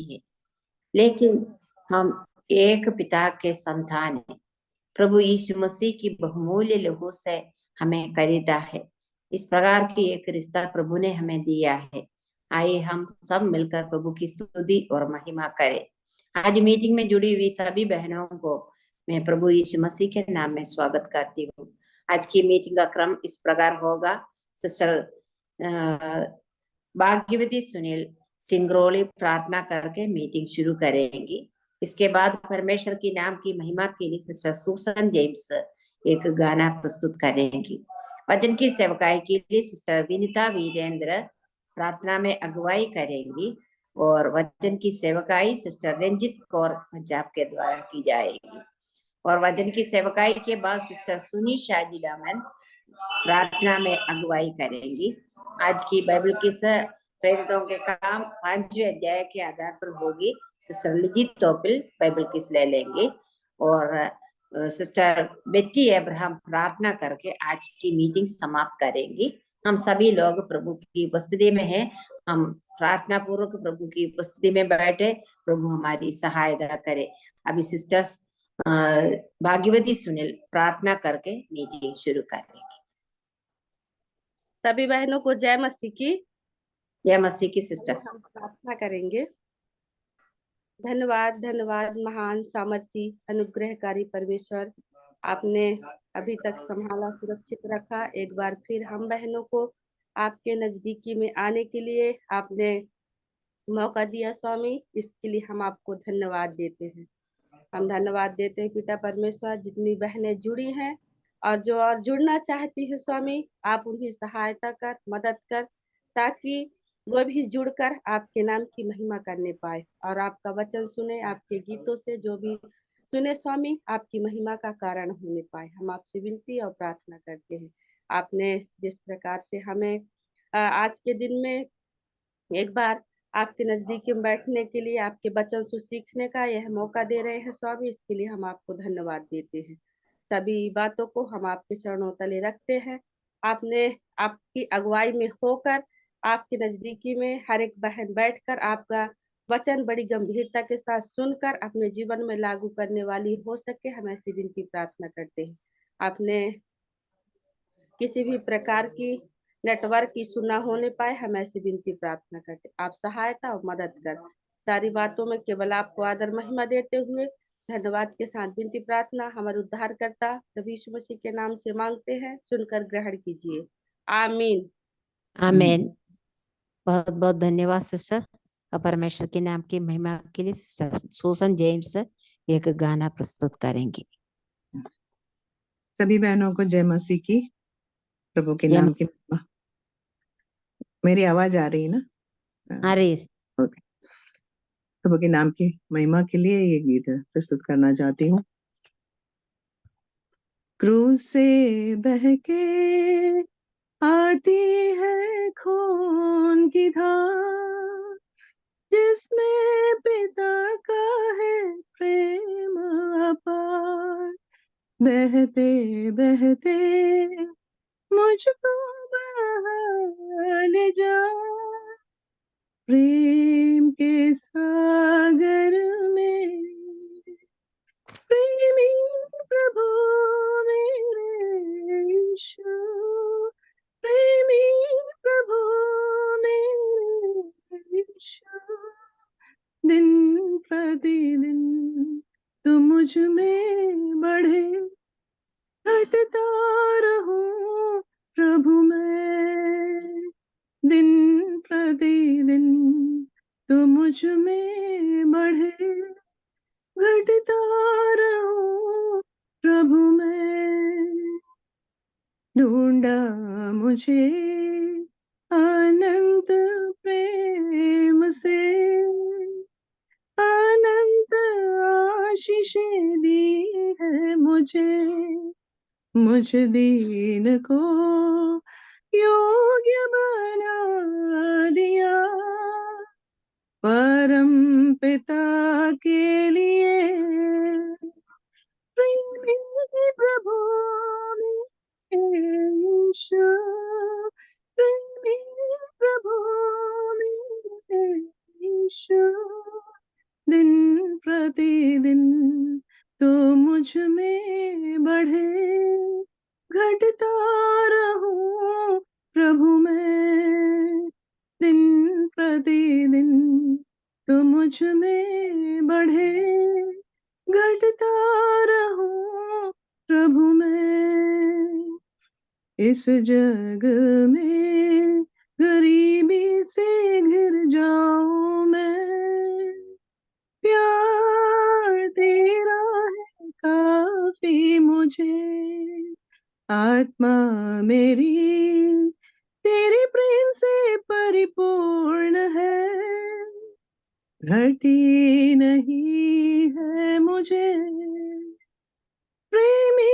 है, लेकिन हम एक पिता के संतान हैं। प्रभु यीशु मसीह की बहुमूल्य लहू से हमें खरीदा है। इस प्रकार की एक रिश्ता प्रभु ने हमें दिया है। आइए हम सब मिलकर प्रभु की स्तुति और महिमा करें। आज मीटिंग में जुड़ी हुई सभी बहनों को मैं प्रभु यीशु मसीह के नाम में स्वागत करती हूँ। आज की मीटिंग का क्रम इस प्रकार होगा। सिस्टर भाग्यवती सुनील सिंगरोली प्रार्थना करके मीटिंग शुरू करेंगी। इसके बाद परमेश्वर की नाम की महिमा के लिए सिस्टर सुसन जेम्स एक गाना प्रस्तुत करेंगी। वचन की सेवकाई के लिए सिस्टर विनीता वीरेंद्र प्रार्थना में अगुवाई करेंगी और वचन की सेवकाई सिस्टर रंजित कौर पंजाब के द्वारा की जाएगी। और वचन की सेवकाई के बाद सिस्टर सुनी शाजी डामन प्रार्थना में अगुवाई करेंगी। आज की बाइबल की प्रेरितों के काम 5वें अध्याय के आधार पर होगी। सिस्टर लिजित टोपिल बाइबल किस ले लेंगे और सिस्टर बेटी अब्राहम प्रार्थना करके आज की मीटिंग समाप्त करेंगी। हम सभी लोग प्रभु की उपस्थिति में हैं। हम प्रार्थना पूर्वक प्रभु की उपस्थिति में बैठे, प्रभु हमारी सहायता करे। अभी सिस्टर्स भाग्यवती सुनील प्रार्थना करके मीटिंग शुरू करेंगे। सभी बहनों को जय मसीह की। जय मसीह की सिस्टर। हम प्रार्थना करेंगे। धन्यवाद धन्यवाद महान सामर्थी अनुग्रहकारी परमेश्वर, आपने अभी तक संभाला, सुरक्षित रखा। एक बार फिर हम बहनों को आपके नजदीकी में आने के लिए आपने मौका दिया स्वामी, इसके लिए हम आपको धन्यवाद देते हैं। हम धन्यवाद देते हैं पिता परमेश्वर, जितनी बहनें जुड़ी हैं और जो और जुड़ना चाहती है स्वामी, आप उन्हें सहायता कर, मदद कर, ताकि वो भी जुड़कर आपके नाम की महिमा करने पाए और आपका वचन सुने, आपके गीतों से जो भी सुने स्वामी, आपकी महिमा का कारण होने पाए। हम आपसे विनती और प्रार्थना करते हैं। आपने जिस प्रकार से हमें आज के दिन में एक बार आपके नजदीक में बैठने के लिए, आपके वचन से सीखने का यह मौका दे रहे हैं स्वामी, इसके लिए हम आपको धन्यवाद देते हैं। सभी बातों को हम आपके चरणों तले रखते हैं। आपने आपकी अगुवाई में होकर आपके नजदीकी में हर एक बहन बैठकर आपका वचन बड़ी गंभीरता के साथ सुनकर अपने जीवन में लागू करने वाली हो सके, हम ऐसी विनती प्रार्थना करते हैं। आपने किसी भी प्रकार की नेटवर्क इशू ना होने पाए, हम ऐसी विनती प्रार्थना करते। आप सहायता और मदद कर, सारी बातों में केवल आपको आदर महिमा देते हुए धन्यवाद के साथ विनती प्रार्थना हमारे उद्धार करता प्रभु यीशु मसीह के नाम से मांगते हैं, सुनकर ग्रहण कीजिए। आमीन आमीन। बहुत बहुत धन्यवाद सिस्टर। परमेश्वर के नाम की महिमा के लिए सिस्टर सुसन जेम्स एक गाना प्रस्तुत करेंगी। सभी बहनों को जय मसीह की, प्रभु के नाम की महिमा। मेरी आवाज आ रही है ना? आ रही। ओके। प्रभु के नाम की महिमा के लिए ये गीत प्रस्तुत करना चाहती हूँ। क्रूस से बह के आती है खून की धार, जिसमें पिता का है प्रेम अपार। बहते बहते मुझको बहा ले जा, प्रेम के सागर में। प्रेमी प्रभु मेरे यीशु, प्रेमी प्रभु मेरे यीशु, दिन प्रतिदिन तू मुझ में बढ़े, घटता रहूं प्रभु मैं। दिन प्रतिदिन तू मुझ में बढ़े, घटता रहूं प्रभु मैं। ढूंढा मुझे अनंत प्रेम से, अनंत आशीषें दी है मुझे, मुझ दीन को योग्य बना दिया, परम पिता के लिए। प्रेमी प्रभु मेरे यीशु, प्रेमी प्रभु मेरे यीशु, दिन प्रतिदिन तो मुझ में बढ़े, घटता रहूं प्रभु मैं। दिन प्रतिदिन तो मुझ में बढ़े, घटता रहूं प्रभु मैं। इस जग में गरीबी से घिर जाऊं मैं, प्यार तेरा है काफी मुझे। आत्मा मेरी तेरे प्रेम से परिपूर्ण है, घटी नहीं है मुझे। प्रेमी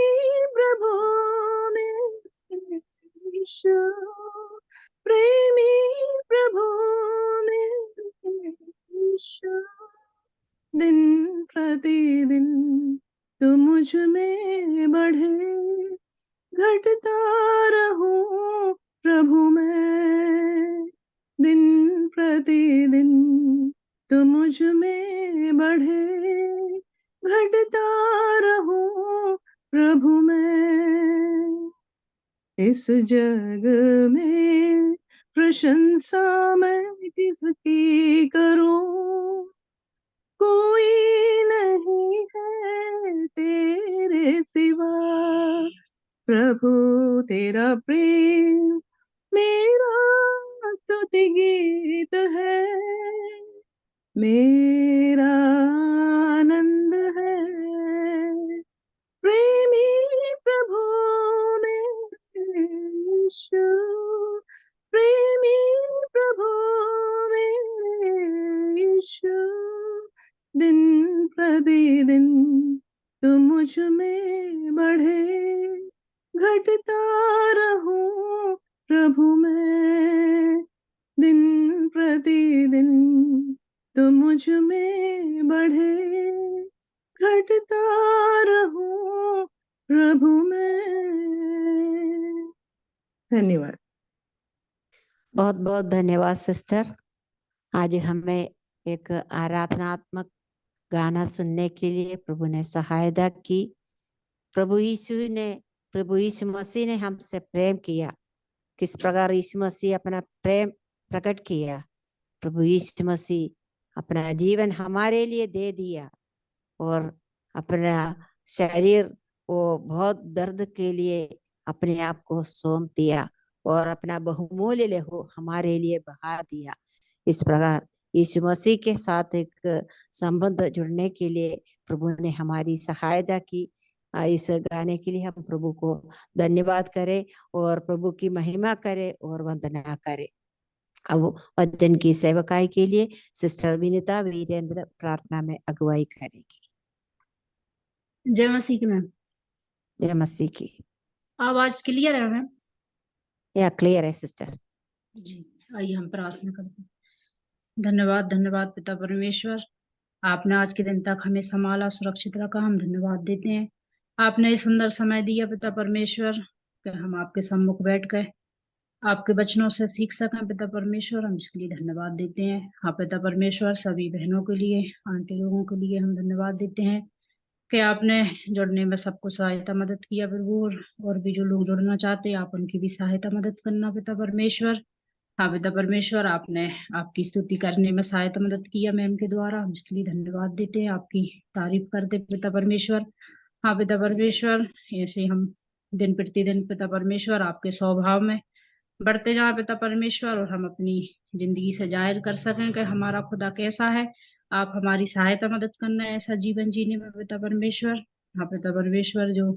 प्रभु मेरे यीशु, प्रेमी प्रभु मेरे यीशु। दिन प्रतिदिन तो मुझ में बढ़े, घटता रहूं प्रभु मैं। दिन प्रतिदिन तो मुझ में बढ़े, घटता रहूं प्रभु मैं। इस जग में प्रशंसा मैं किसकी करूं, कोई नहीं है तेरे सिवा। प्रभु तेरा प्रेम मेरा स्तुति गीत है, मेरा आनंद है। प्रेमी प्रभु मेरे यीशु, प्रेमी प्रभु मेरे यीशु। दिन प्रतिदिन तू मुझ में बढ़े, घटता रहूं प्रभु मैं। दिन प्रतिदिन तू मुझ में बढ़े, घटता रहूं प्रभु मैं। धन्यवाद। बहुत बहुत धन्यवाद सिस्टर। आज हमें एक आराधनात्मक गाना सुनने के लिए प्रभु ने सहायता की। प्रभु यीशु मसीह ने हमसे प्रेम किया। किस प्रकार यीशु मसीह अपना प्रेम प्रकट किया। प्रभु यीशु मसीह अपना जीवन हमारे लिए दे दिया और अपना शरीर वो बहुत दर्द के लिए अपने आप को सौंप दिया और अपना बहुमूल्य लहू हमारे लिए बहा दिया। इस प्रकार यीशु मसीह के साथ एक संबंध जुड़ने के लिए प्रभु ने हमारी सहायता की। इस गाने के लिए हम प्रभु को धन्यवाद करें और प्रभु की महिमा करें और वंदना करें। अब वचन की सेवकाई के लिए सिस्टर विनीता वीरेंद्र प्रार्थना में अगुवाई करेगी। जय मसीह की मैम। जय मसीह की। आवाज क्लियर है मैम? या क्लियर है सिस्टर जी। आइए हम प्रार्थना करते हैं। धन्यवाद धन्यवाद पिता परमेश्वर, आपने आज के दिन तक हमें संभाला, सुरक्षित रखा। हम धन्यवाद देते हैं। आपने ये सुंदर समय दिया पिता परमेश्वर कि हम आपके सम्मुख बैठ गए, आपके वचनों से सीख सकें पिता परमेश्वर। हम इसके लिए धन्यवाद देते हैं। हाँ पिता परमेश्वर, सभी बहनों के लिए, आंटी लोगों के लिए हम धन्यवाद देते हैं कि आपने जुड़ने में सबको सहायता मदद किया प्रभु। और भी जो लोग जुड़ना चाहते हैं, आप उनकी भी सहायता मदद करना पिता परमेश्वर। हाँ पिता परमेश्वर, आपने आपकी स्तुति करने में सहायता मदद किया मैम के द्वारा। हम इसके लिए धन्यवाद देते हैं, आपकी तारीफ करते पिता परमेश्वर। हाँ पिता परमेश्वर, ऐसे हम दिन प्रतिदिन पिता परमेश्वर आपके स्वभाव में बढ़ते जाए पिता परमेश्वर, और हम अपनी जिंदगी से जाहिर कर सकें कि हमारा खुदा कैसा है। आप हमारी सहायता मदद करना है ऐसा जीवन जीने में पिता परमेश्वर। हाँ पिता परमेश्वर, जो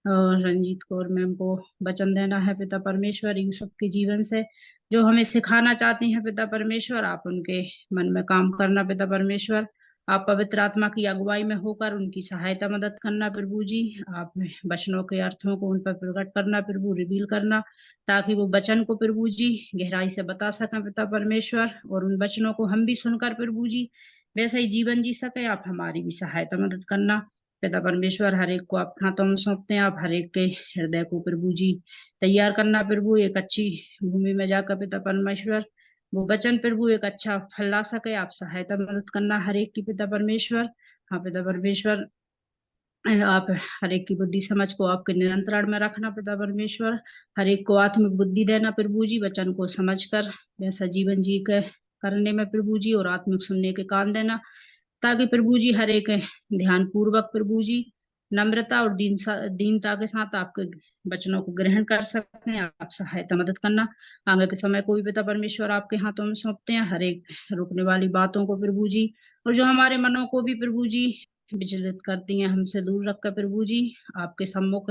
रंजीत कौर मैम को वचन देना है पिता परमेश्वर, इन सबके जीवन से जो हमें सिखाना चाहती हैं पिता परमेश्वर, आप उनके मन में काम करना पिता परमेश्वर। आप पवित्र आत्मा की अगुवाई में होकर उनकी सहायता मदद करना प्रभु जी। आप वचनों के अर्थों को उन पर प्रकट करना प्रभु, रिवील करना, ताकि वो वचन को प्रभु जी गहराई से बता सकें पिता परमेश्वर, और उन वचनों को हम भी सुनकर प्रभु जी वैसा ही जीवन जी सके। आप हमारी भी सहायता मदद करना पिता परमेश्वर। हर एक को आप हाथों में सौंपते हैं। आप हर एक के हृदय को प्रभु जी तैयार करना प्रभु, एक अच्छी भूमि में जाकर पिता परमेश्वर वो वचन प्रभु एक अच्छा फल ला सके। आप सहायता मदद करना हर एक की पिता परमेश्वर। हाँ पिता परमेश्वर, आप हर एक की बुद्धि समझ को आपके नियंत्रण में रखना पिता परमेश्वर। हर एक को आत्मिक बुद्धि देना प्रभु जी, वचन को समझकर वैसा जीवन जी के करने में प्रभु जी, और आत्मिक सुनने के कान देना, ताकि प्रभु जी हर एक ध्यान पूर्वक प्रभु जी नम्रता और दीनता के साथ आपके वचनों को ग्रहण कर सकें। आप सहायता मदद करना। आगे के समय को भी पिता परमेश्वर आपके हाथों में सौंपते हैं, हर एक रुकने वाली बातों को प्रभु जी, और जो हमारे मनों को भी प्रभु जी विचलित करती हैं, हमसे दूर रखकर प्रभु जी आपके सम्मुख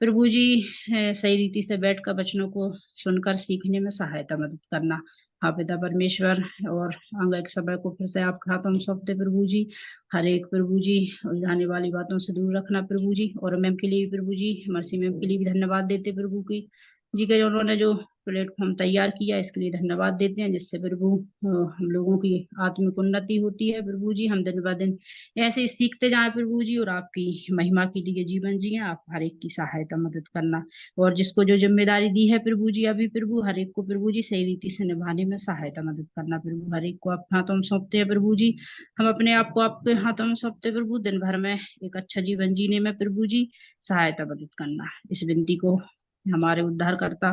प्रभु जी सही रीति से बैठकर वचनों को सुनकर सीखने में सहायता मदद करना। हाँ पिता परमेश्वर, और आगे के समय को फिर से आपके हाथों में सौंपते प्रभु जी। हर एक प्रभु जी उलझाने वाली बातों से दूर रखना प्रभु जी। और मैम के लिए भी प्रभु जी, मर्सी मैम के लिए भी धन्यवाद देते प्रभु की जी के उन्होंने जो प्लेटफॉर्म तैयार किया, इसके लिए धन्यवाद देते हैं, जिससे प्रभु हम लोगों की आत्मिक उन्नति होती है प्रभु जी। हम दिन ब दिन ऐसे ही सीखते जाए प्रभु जी, और आपकी महिमा के लिए जीवन जिए। आप हर एक की सहायता मदद करना, और जिसको जो जिम्मेदारी दी है प्रभु जी अभी प्रभु, हर एक को प्रभु जी सही रीति से निभाने में सहायता मदद करना प्रभु। हर एक को आप हाथों में सौंपते हैं प्रभु जी। हम अपने आप को आपके हाथों में सौंपते हैं प्रभु। दिन भर में एक अच्छा जीवन जीने में प्रभु जी सहायता मदद करना। इस विनती को हमारे उद्धारकर्ता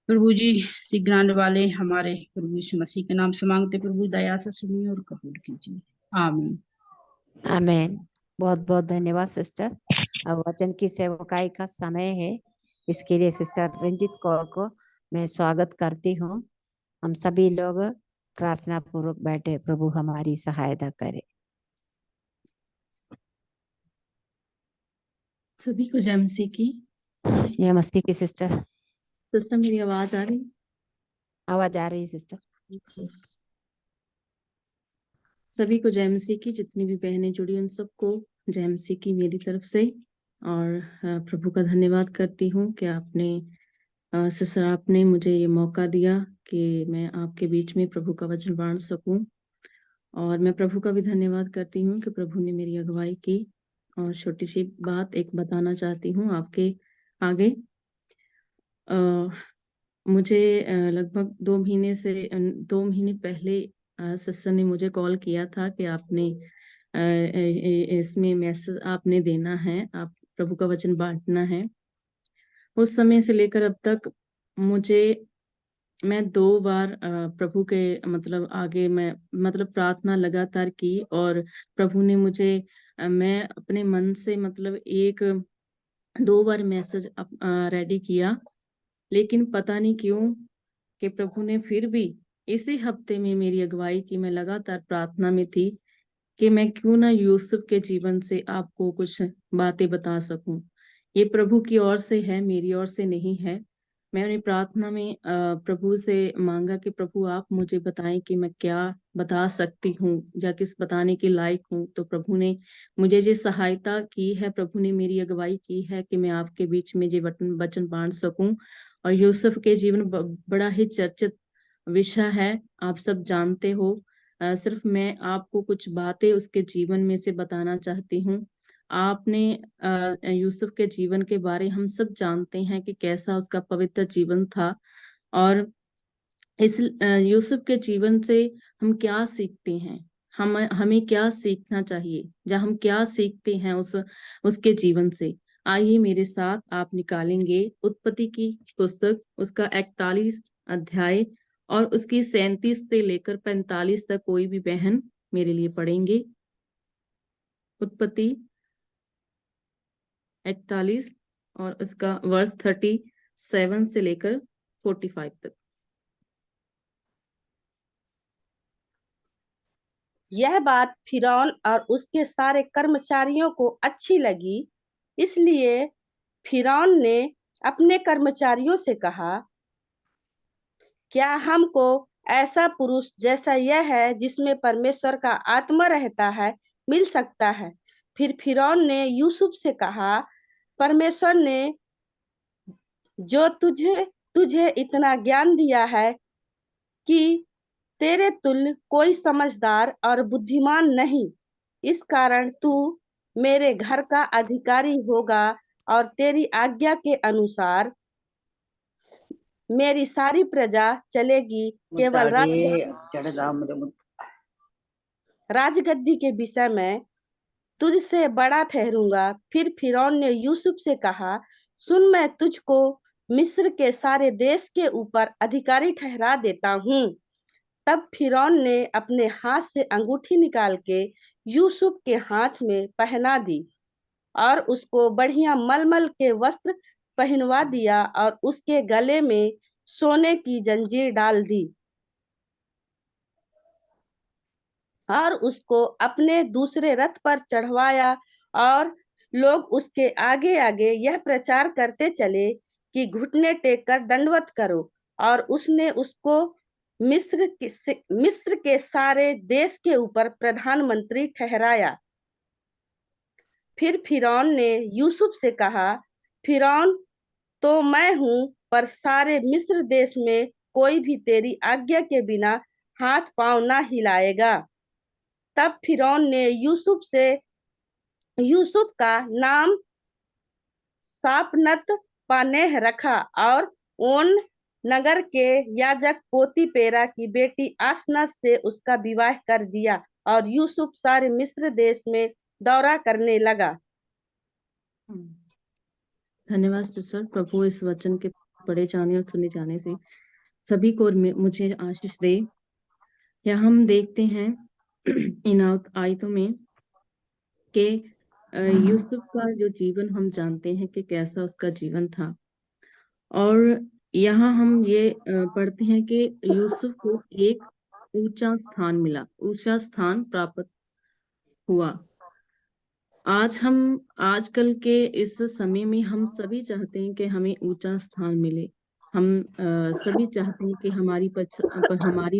प्रभु जी शीघ्र आने वाले हमारे प्रभु यीशु मसीह के नाम से मांगते प्रभु, दया से सुनिए और कबूल कीजिए। आमीन। आमेन। बहुत बहुत धन्यवाद सिस्टर। अब वचन की सेवकाई का समय है, इसके लिए सिस्टर रंजित कौर को मैं स्वागत करती हूँ। हम सभी लोग प्रार्थना पूर्वक बैठे, प्रभु हमारी सहायता करे। सभी को जय मसीह की। जय मसीह की सिस्टर। सिस्टर मेरी आवाज आ रही? आवाज आ रही है सिस्टर? सभी को जय मसीह की। जितनी भी बहनें जुड़ी उन सबको जय मसीह की मेरी तरफ से। और प्रभु का धन्यवाद करती हूँ कि आपने सिस्टर आपने मुझे ये मौका दिया कि मैं आपके बीच में प्रभु का वचन बांट सकूं। और मैं प्रभु का भी धन्यवाद करती हूँ कि प्रभु ने मेरी अगुवाई की। और छोटी सी बात एक बताना चाहती हूँ आपके आगे। मुझे लगभग 2 महीने पहले सिस्टर ने मुझे कॉल किया था कि आपने इसमें मैसेज आपने देना है, आप प्रभु का वचन बांटना है। उस समय से लेकर अब तक मैं 2 बार प्रभु के आगे मैं प्रार्थना लगातार की, और प्रभु ने मुझे मैं अपने मन से 2 बार मैसेज रेडी किया, लेकिन पता नहीं क्यों कि प्रभु ने फिर भी इसी हफ्ते में मेरी अगुवाई की। मैं लगातार प्रार्थना में थी कि मैं क्यों ना यूसुफ के जीवन से आपको कुछ बातें बता सकूं। ये प्रभु की ओर से है, मेरी ओर से नहीं है। मैंने प्रार्थना में प्रभु से मांगा कि प्रभु आप मुझे बताएं कि मैं क्या बता सकती हूँ या किस बताने के लायक हूँ। तो प्रभु ने मुझे जो सहायता की है, प्रभु ने मेरी अगुवाई की है कि मैं आपके बीच में ये वचन बांट सकूं। और यूसुफ के जीवन बड़ा ही चर्चित विषय है, आप सब जानते हो। सिर्फ मैं आपको कुछ बातें उसके जीवन में से बताना चाहती हूँ। आपने यूसुफ के जीवन के बारे हम सब जानते हैं कि कैसा उसका पवित्र जीवन था। और इस यूसुफ के जीवन से हम क्या सीखते हैं, हमें क्या सीखना चाहिए, या हम क्या सीखते हैं उसके जीवन से। आइए मेरे साथ आप निकालेंगे उत्पत्ति की पुस्तक, उसका 41 अध्याय और उसकी 37 से लेकर 45 तक। कोई भी बहन मेरे लिए पढ़ेंगे उत्पत्ति 41 और उसका वर्स 37 से लेकर 45 तक। यह बात फिरौन और उसके सारे कर्मचारियों को अच्छी लगी, इसलिए फिरौन ने अपने कर्मचारियों से कहा, क्या हमको ऐसा पुरुष जैसा यह है जिसमें परमेश्वर का आत्मा रहता है मिल सकता है? फिर फिरौन ने यूसुफ से कहा, परमेश्वर ने जो तुझे इतना ज्ञान दिया है कि तेरे तुल्य कोई समझदार और बुद्धिमान नहीं, इस कारण तू मेरे घर का अधिकारी होगा और तेरी आज्ञा के अनुसार मेरी सारी प्रजा चलेगी केवल राजगद्दी के विषय में तुझसे बड़ा ठहरूंगा। फिर फिरौन ने यूसुफ से कहा, सुन, मैं तुझको मिस्र के सारे देश के ऊपर अधिकारी ठहरा देता हूँ। तब फिरौन ने अपने हाथ से अंगूठी निकाल के यूसुफ के हाथ में पहना दी और उसको बढ़िया मलमल के वस्त्र पहनवा दिया और उसके गले में सोने की जंजीर डाल दी और उसको अपने दूसरे रथ पर चढ़वाया। और लोग उसके आगे आगे यह प्रचार करते चले कि घुटने टेक कर दंडवत करो। और उसने उसको मिस्र के सारे देश के ऊपर प्रधानमंत्री ठहराया। फिर फिरौन ने यूसुफ से कहा, फिरौन तो मैं हूँ, पर सारे मिस्र देश में कोई भी तेरी आज्ञा के बिना हाथ पांव ना हिलाएगा। तब फिरौन ने यूसुफ का नाम सापनत पानेह रखा और ओन नगर के याजक पोतीपेरा की बेटी आसनत से उसका विवाह कर दिया और यूसुफ सारे मिस्र देश में दौरा करने लगा। धन्यवाद सिस्टर। प्रभु इस वचन के पढ़े जाने और सुने जाने से सभी को और मुझे आशीष दे। यहाँ हम देखते हैं इन आयतों में कि यूसुफ का जो जीवन हम जानते हैं कि कैसा उसका जीवन था। और यहाँ हम ये पढ़ते हैं कि यूसुफ को एक ऊंचा स्थान मिला, ऊंचा स्थान प्राप्त हुआ। आजकल के इस समय में हम सभी चाहते हैं कि हमें ऊंचा स्थान मिले। हम सभी चाहते हैं कि हमारी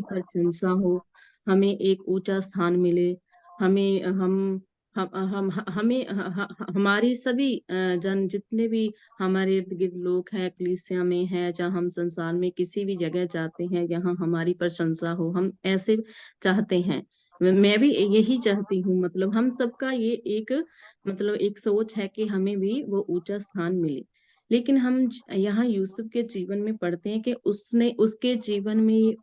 प्रशंसा हो, हमें एक ऊंचा स्थान मिले, हमें हमारी सभी जन जितने भी हमारे इर्द गिर्द लोग हैं, कलीसिया में है, जहाँ हम संसार में किसी भी जगह जाते हैं, यहाँ हमारी प्रशंसा हो, हम ऐसे चाहते हैं। मैं भी यही चाहती हूँ। मतलब हम सबका ये एक सोच है कि हमें भी वो ऊंचा स्थान मिले। लेकिन हम यहाँ यूसुफ के जीवन में पढ़ते हैं कि उसके जीवन में ये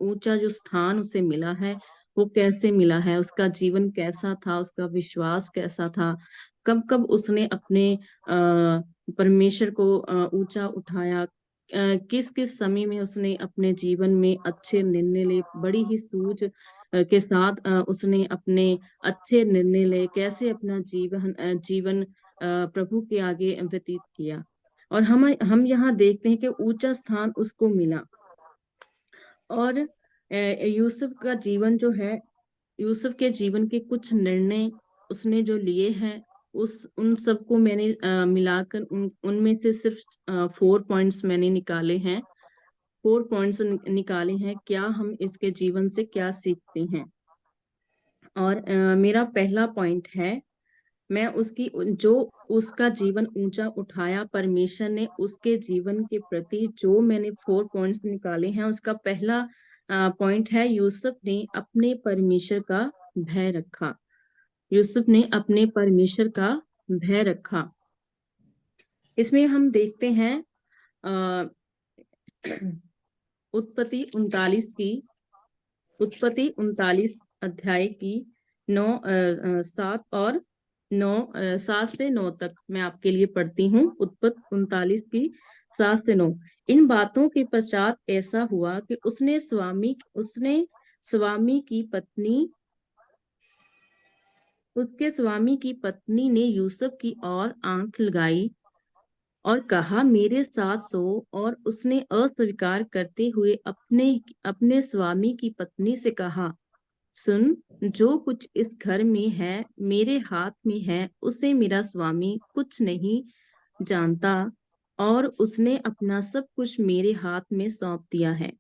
ऊंचा जो स्थान उसे मिला है, वो कैसे मिला है, उसका जीवन कैसा था, उसका विश्वास कैसा था, कब कब उसने अपने परमेश्वर को ऊंचा उठाया, किस किस समय में उसने अपने जीवन में अच्छे निर्णय ले, बड़ी ही सूझ के साथ उसने अपने अच्छे निर्णय ले, कैसे अपना जीवन प्रभु के आगे व्यतीत किया। और हम यहाँ देखते हैं कि ऊंचा स्थान उसको मिला। और यूसुफ का जीवन जो है, यूसुफ के जीवन के कुछ निर्णय उसने जो लिए हैं, उन सबको मैंने मिलाकर उनमें से सिर्फ 4 पॉइंट्स मैंने निकाले हैं। 4 पॉइंट्स निकाले हैं, क्या हम इसके जीवन से क्या सीखते हैं। और मेरा पहला पॉइंट है, मैं उसका जीवन ऊंचा उठाया, परमेश्वर ने उसके जीवन के प्रति जो मैंने 4 पॉइंट्स निकाले हैं, उसका पहला पॉइंट है, यूसुफ ने अपने परमेश्वर का भय रखा। यूसुफ ने अपने परमेश्वर का भय रखा। इसमें हम देखते हैं उत्पत्ति 39 अध्याय की 7 और 7 से 9 तक मैं आपके लिए पढ़ती हूँ। उत्पत्ति 39 की 7 से 9। इन बातों के पश्चात ऐसा हुआ कि उसने स्वामी की पत्नी ने यूसुफ की ओर आंख लगाई और कहा, मेरे साथ सो। और उसने अस्वीकार करते हुए अपने स्वामी की पत्नी से कहा, सुन, जो कुछ इस घर में है मेरे हाथ में है, उसे मेरा स्वामी कुछ नहीं जानता और उसने अपना सब कुछ मेरे हाथ में सौंप दिया है।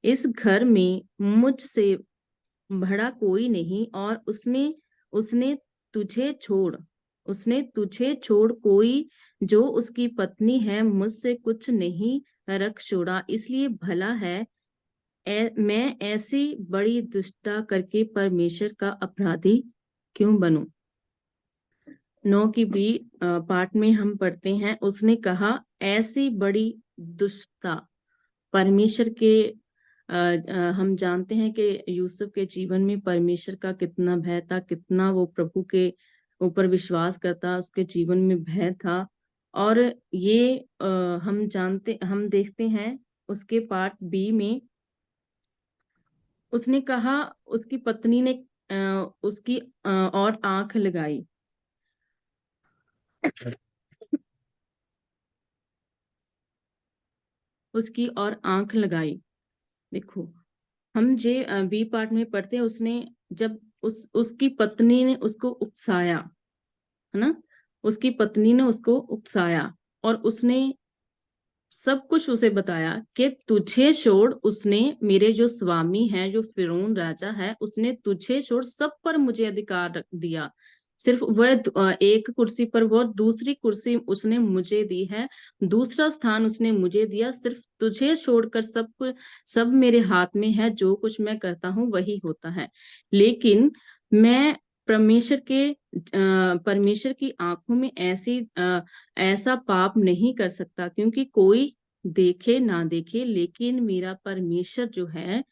इस घर में मुझसे बड़ा कोई नहीं और उसने तुझे छोड़ कोई जो उसकी पत्नी है मुझसे कुछ नहीं रख छोड़ा। इसलिए भला है मैं ऐसी बड़ी दुष्टता करके परमेश्वर का अपराधी क्यों बनूं। 9 की भी पाठ में हम पढ़ते हैं, उसने कहा, ऐसी बड़ी दुष्टता। परमेश्वर के हम जानते हैं कि यूसुफ के जीवन में परमेश्वर का कितना भय था, कितना वो प्रभु के ऊपर विश्वास करता, उसके जीवन में भय था। और ये हम देखते हैं उसके पार्ट बी में, उसने कहा, उसकी पत्नी ने उसकी और आंख लगाई। उसकी और आंख लगाई। देखो, हम जे बी पार्ट में पढ़ते हैं, उसने जब उसकी पत्नी ने उसको उकसाया, है ना, उसकी पत्नी ने उसको उकसाया और उसने सब कुछ उसे बताया कि तुझे छोड़, उसने मेरे जो स्वामी है, जो फिरौन राजा है, उसने तुझे छोड़ सब पर मुझे अधिकार रख दिया। सिर्फ वह एक कुर्सी पर, वह दूसरी कुर्सी उसने मुझे दी है, दूसरा स्थान उसने मुझे दिया। सिर्फ तुझे छोड़कर सब कुछ, सब मेरे हाथ में है, जो कुछ मैं करता हूँ वही होता है। लेकिन मैं परमेश्वर की आंखों में ऐसा पाप नहीं कर सकता, क्योंकि कोई देखे ना देखे, लेकिन मेरा परमेश्वर जो है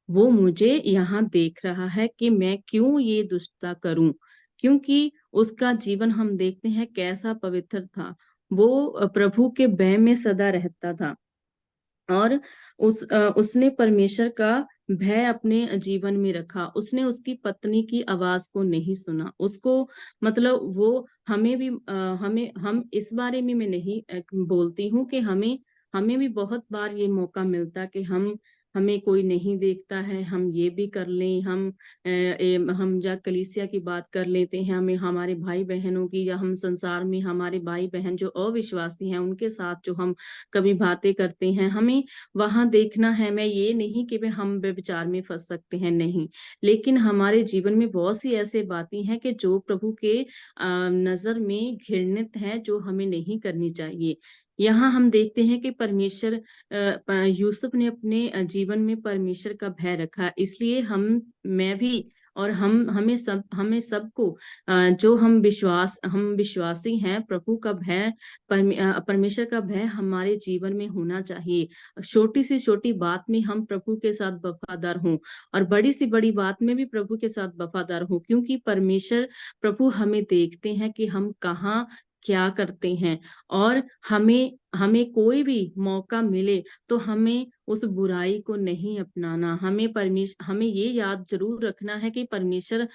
वो मुझे यहाँ देख रहा है कि मैं क्यों ये दुष्टता करूं। क्योंकि उसका जीवन हम देखते हैं कैसा पवित्र था, वो प्रभु के भय में सदा रहता था। और उसने परमेश्वर का भय अपने जीवन में रखा। उसने उसकी पत्नी की आवाज को नहीं सुना। उसको, मतलब वो हमें भी हम इस बारे में मैं नहीं बोलती हूँ कि हमें हमें भी बहुत बार ये मौका मिलता कि हमें कोई नहीं देखता है, हम ये भी कर लें, हम जा कलीसिया की बात कर लेते हैं, हमें हमारे भाई बहनों की, या हम संसार में हमारे भाई बहन जो अविश्वासी हैं उनके साथ जो हम कभी बातें करते हैं, हमें वहां देखना है। मैं ये नहीं कि हम व्यभिचार में फंस सकते हैं, नहीं, लेकिन हमारे जीवन में बहुत सी ऐसे बातें हैं कि जो प्रभु के नजर में घृणित है, जो हमें नहीं करनी चाहिए। यहाँ हम देखते हैं कि परमेश्वर, यूसुफ ने अपने जीवन में परमेश्वर का भय रखा, इसलिए मैं भी, और हमें सबको, जो हम विश्वासी हैं, प्रभु का भय, परमेश्वर का भय हमारे जीवन में होना चाहिए। छोटी सी छोटी बात में हम प्रभु के साथ वफादार हों, और बड़ी सी बड़ी बात में भी प्रभु के साथ वफादार हों, क्योंकि प्रभु हमें देखते हैं कि हम कहाँ क्या करते हैं। और हमें कोई भी मौका मिले तो हमें उस बुराई को नहीं अपनाना। हमें ये याद जरूर रखना है कि परमेश्वर,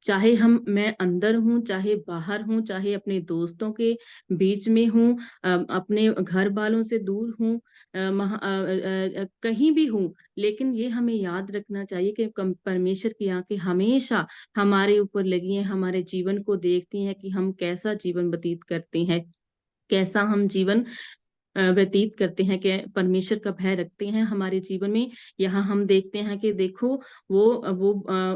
चाहे मैं अंदर हूँ, चाहे बाहर हूँ, चाहे अपने दोस्तों के बीच में हूँ, अपने घर वालों से दूर हूँ, कहीं भी हूँ, लेकिन ये हमें याद रखना चाहिए कि परमेश्वर की आंखें हमेशा हमारे ऊपर लगी हैं, हमारे जीवन को देखती हैं कि हम कैसा जीवन व्यतीत करते हैं, कैसा हम जीवन व्यतीत करते हैं, कि परमेश्वर का भय रखते हैं हमारे जीवन में। यहाँ हम देखते हैं कि देखो,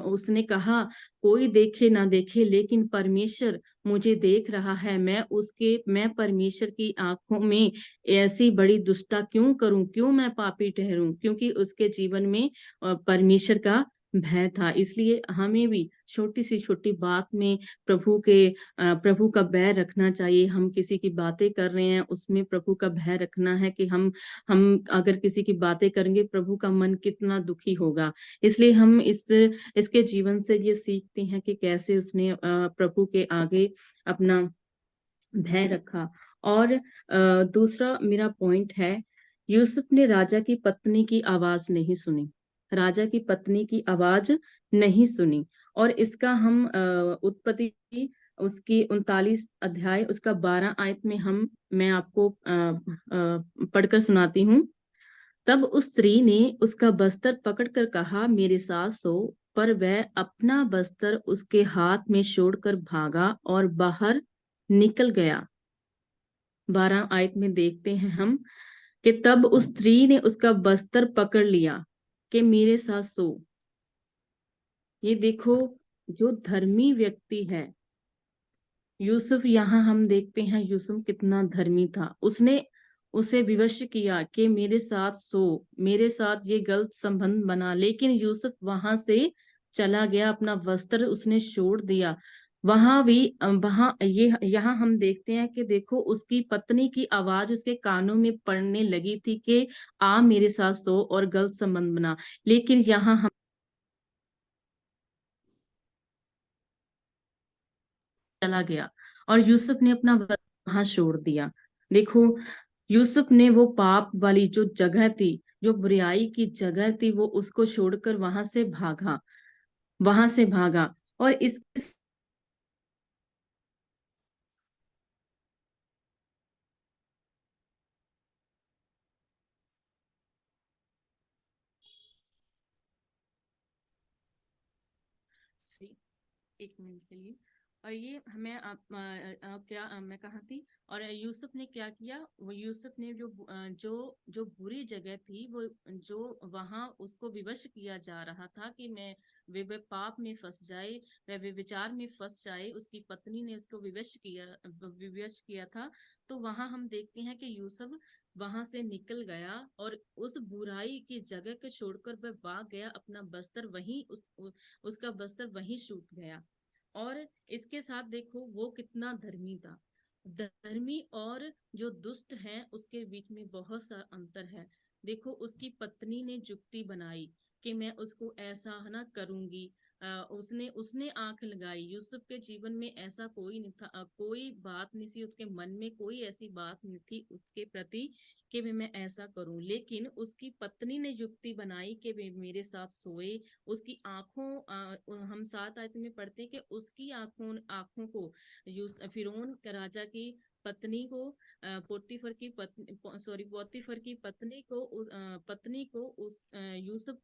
उसने कहा, कोई देखे ना देखे, लेकिन परमेश्वर मुझे देख रहा है। मैं परमेश्वर की आंखों में ऐसी बड़ी दुष्टता क्यों करूं, क्यों मैं पापी ठहरूं, क्योंकि उसके जीवन में परमेश्वर का भय था। इसलिए हमें भी छोटी सी छोटी बात में प्रभु का भय रखना चाहिए। हम किसी की बातें कर रहे हैं, उसमें प्रभु का भय रखना है कि हम अगर किसी की बातें करेंगे, प्रभु का मन कितना दुखी होगा। इसलिए हम इसके जीवन से ये सीखते हैं कि कैसे उसने प्रभु के आगे अपना भय रखा। और दूसरा मेरा पॉइंट है, यूसुफ ने राजा की पत्नी की आवाज नहीं सुनी। राजा की पत्नी की आवाज नहीं सुनी। और इसका हम उत्पत्ति उसकी 39 अध्याय उसका 12 आयत में मैं आपको पढ़कर सुनाती हूँ। तब उस स्त्री ने उसका बस्तर पकड़कर कहा, मेरे साथ सो, पर वह अपना बस्तर उसके हाथ में छोड़कर भागा और बाहर निकल गया। 12 आयत में देखते हैं हम कि तब उस स्त्री ने उसका बस्तर पकड़ लिया कि मेरे साथ सो। ये देखो, जो धर्मी व्यक्ति है यूसुफ, यहाँ हम देखते हैं यूसुफ कितना धर्मी था। उसने उसे विवश किया कि मेरे साथ सो, मेरे साथ ये गलत संबंध बना, लेकिन यूसुफ वहां से चला गया, अपना वस्त्र उसने छोड़ दिया। वहां भी वहां ये यहाँ हम देखते हैं कि देखो उसकी पत्नी की आवाज उसके कानों में पड़ने लगी थी कि आ मेरे साथ सो और गलत संबंध बना, लेकिन यहाँ हम चला गया और यूसुफ ने अपना वहां छोड़ दिया। देखो यूसुफ ने वो पाप वाली जो जगह थी, जो बुराई की जगह थी, वो उसको छोड़कर वहां से भागा। और इस एक मिनट के लिए। और ये हमें मैं कहा थी। और यूसुफ ने क्या किया, वो यूसुफ ने जो बुरी जगह थी, वो जो वहां उसको विवश किया जा रहा था कि मैं वे पाप में फंस जाए, वे विचार में फंस जाए, उसकी पत्नी ने उसको विवश किया था। तो वहां हम देखते हैं कि यूसुफ वहां से निकल गया और उस बुराई की जगह को छोड़कर वह भाग गया, अपना बस्तर वहीं उसका बस्तर वहीं छूट गया। और इसके साथ देखो वो कितना धर्मी था। धर्मी और जो दुष्ट है उसके बीच में बहुत सा अंतर है। देखो उसकी पत्नी ने जुक्ति बनाई कि मैं उसको ऐसा है ना करूंगी। उसने उसने आंख लगाई। यूसुफ के जीवन में ऐसा कोई नहीं था, कोई बात नहीं थी, उसके मन में कोई ऐसी बात नहीं थी उसके प्रति कि मैं ऐसा करूं, लेकिन उसकी पत्नी ने युक्ति बनाई कि वे मेरे साथ सोए। उसकी आंखों हम 7 आयत में पढ़ते कि उसकी आंखों को फिरौन के राजा की पत्नी को पोतीफर की पत्नी को उस यूसुफ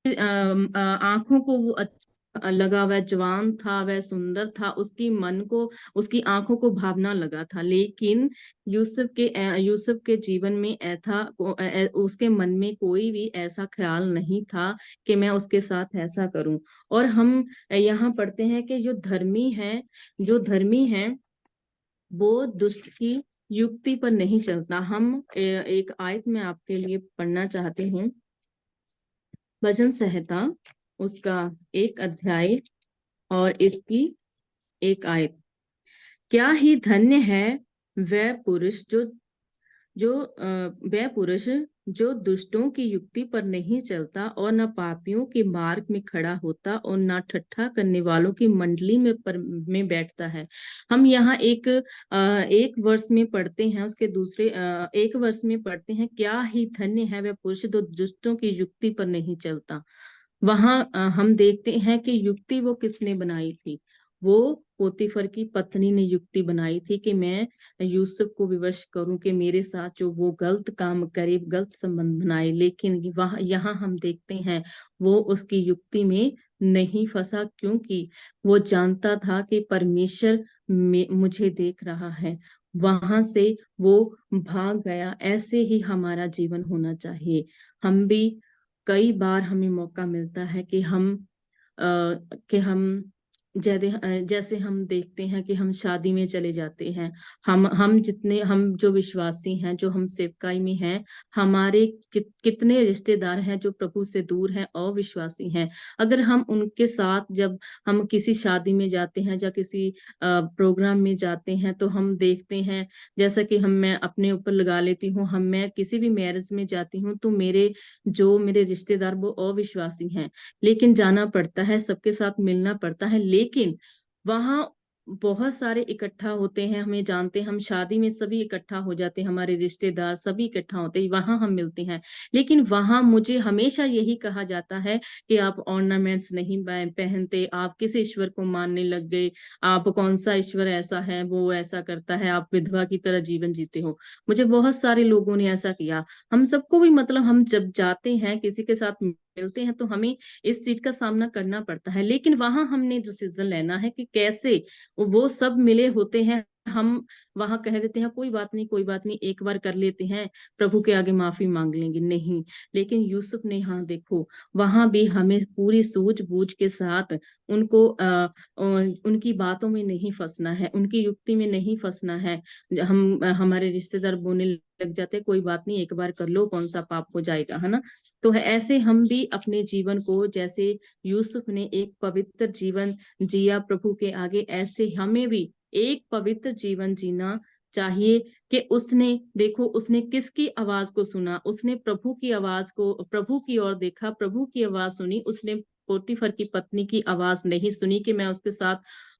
आंखों को वो अच्छा लगा, वह जवान था, वह सुंदर था, उसकी मन को उसकी आंखों को भावना लगा था। लेकिन यूसुफ के जीवन में उसके मन में कोई भी ऐसा ख्याल नहीं था कि मैं उसके साथ ऐसा करूं। और हम यहाँ पढ़ते हैं कि जो धर्मी है वो दुष्ट की युक्ति पर नहीं चलता। हम एक आयत में आपके लिए पढ़ना चाहते हूँ। भजन संहिता उसका 1 अध्याय और इसकी 1 आयत। क्या ही धन्य है वह पुरुष जो दुष्टों की युक्ति पर नहीं चलता और न पापियों के मार्ग में खड़ा होता और न ठट्ठा करने वालों की मंडली में बैठता है। हम यहाँ एक वर्ष में पढ़ते हैं, उसके दूसरे एक वर्ष में पढ़ते हैं, क्या ही धन्य है वह पुरुष जो दुष्टों की युक्ति पर नहीं चलता। वहां हम देखते हैं कि युक्ति वो किसने बनाई थी, वो पोतीफर की पत्नी ने युक्ति बनाई थी कि मैं यूसुफ को विवश करूं कि मेरे साथ जो वो गलत काम करे, गलत संबंध बनाए। लेकिन यहाँ हम देखते हैं वो उसकी युक्ति में नहीं फंसा, क्योंकि वो जानता था कि परमेश्वर मुझे देख रहा है। वहां से वो भाग गया। ऐसे ही हमारा जीवन होना चाहिए। हम भी कई बार हमें मौका मिलता है कि हम जैसे हम देखते हैं कि हम शादी में चले जाते हैं। हम जो विश्वासी हैं, जो हम सेवकाई में हैं, हमारे कितने रिश्तेदार हैं जो प्रभु से दूर हैं, अविश्वासी हैं। अगर हम उनके साथ जब हम किसी शादी में जाते हैं या किसी प्रोग्राम में जाते हैं तो हम देखते हैं, जैसा कि मैं अपने ऊपर लगा लेती हूँ, मैं किसी भी मैरिज में जाती हूँ तो मेरे रिश्तेदार वो अविश्वासी हैं, लेकिन जाना पड़ता है, सबके साथ मिलना पड़ता है। लेकिन वहां बहुत सारे इकट्ठा होते हैं, हमें जानते हैं, हम शादी में सभी इकट्ठा हो जाते हैं, हमारे रिश्तेदार सभी इकट्ठा होते हैं, वहां हम मिलते हैं। लेकिन वहां मुझे हमेशा यही कहा जाता है कि आप ऑर्नामेंट्स नहीं पहनते, आप किस ईश्वर को मानने लग गए, आप कौन सा ईश्वर ऐसा है, वो ऐसा करता है, आप विधवा की तरह जीवन जीते हो। मुझे बहुत सारे लोगों ने ऐसा किया। हम सबको भी मतलब हम जब जाते हैं किसी के साथ मिलते हैं तो हमें इस चीज का सामना करना पड़ता है। लेकिन वहां हमने डिसीजन लेना है कि कैसे वो सब मिले होते हैं, हम वहां कह देते हैं कोई बात नहीं, कोई बात नहीं, एक बार कर लेते हैं, प्रभु के आगे माफी मांग लेंगे, नहीं। लेकिन यूसुफ ने, हाँ देखो, वहां भी हमें पूरी सूझबूझ के साथ उनकी बातों में नहीं फंसना है, उनकी युक्ति में नहीं फंसना है। हमारे रिश्तेदार बोलने लग जाते, कोई बात नहीं, एक बार कर लो, कौन सा पाप हो जाएगा, है ना। तो ऐसे हम भी अपने जीवन को, जैसे यूसुफ ने एक पवित्र जीवन जिया प्रभु के आगे, ऐसे हमें भी एक पवित्र जीवन जीना चाहिए। कि उसने, देखो उसने किसकी आवाज को सुना, उसने प्रभु की आवाज को, प्रभु की ओर देखा, प्रभु की आवाज सुनी। उसने पोतीफर की पत्नी की आवाज नहीं सुनी कि मैं उसके साथ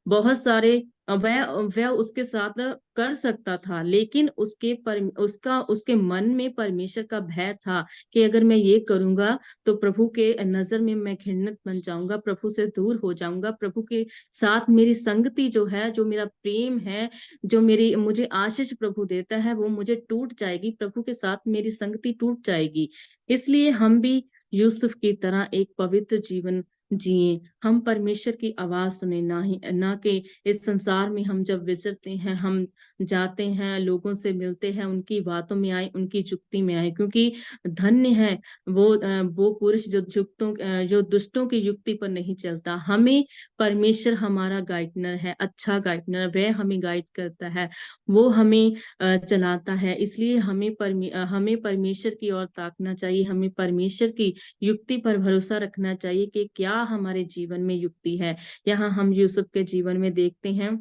बहुत सारे, वह उसके साथ कर सकता था, लेकिन उसके मन में परमेश्वर का भय था कि अगर मैं ये करूंगा तो प्रभु के नजर में मैं घृणित बन जाऊंगा, प्रभु से दूर हो जाऊंगा, प्रभु के साथ मेरी संगति जो है, जो मेरा प्रेम है, जो मुझे आशीष प्रभु देता है, वो मुझे टूट जाएगी, प्रभु के साथ मेरी संगति टूट जाएगी। इसलिए हम भी यूसुफ की तरह एक पवित्र जीवन जिए, हम परमेश्वर की आवाज सुने, ना कि इस संसार में हम जब विचरते हैं, हम जाते हैं, लोगों से मिलते हैं, उनकी बातों में आए, उनकी जुक्ति में आए, क्योंकि धन्य है वो पुरुष जो दुष्टों की युक्ति पर नहीं चलता। हमें परमेश्वर हमारा गाइडनर है, अच्छा गाइडनर, वह हमें गाइड करता है, वो हमें चलाता है। इसलिए हमें परमेश्वर की ओर ताकना चाहिए, हमें परमेश्वर की युक्ति पर भरोसा रखना चाहिए कि क्या हमारे जीवन में युक्ति है। यहाँ हम यूसुफ के जीवन में देखते हैं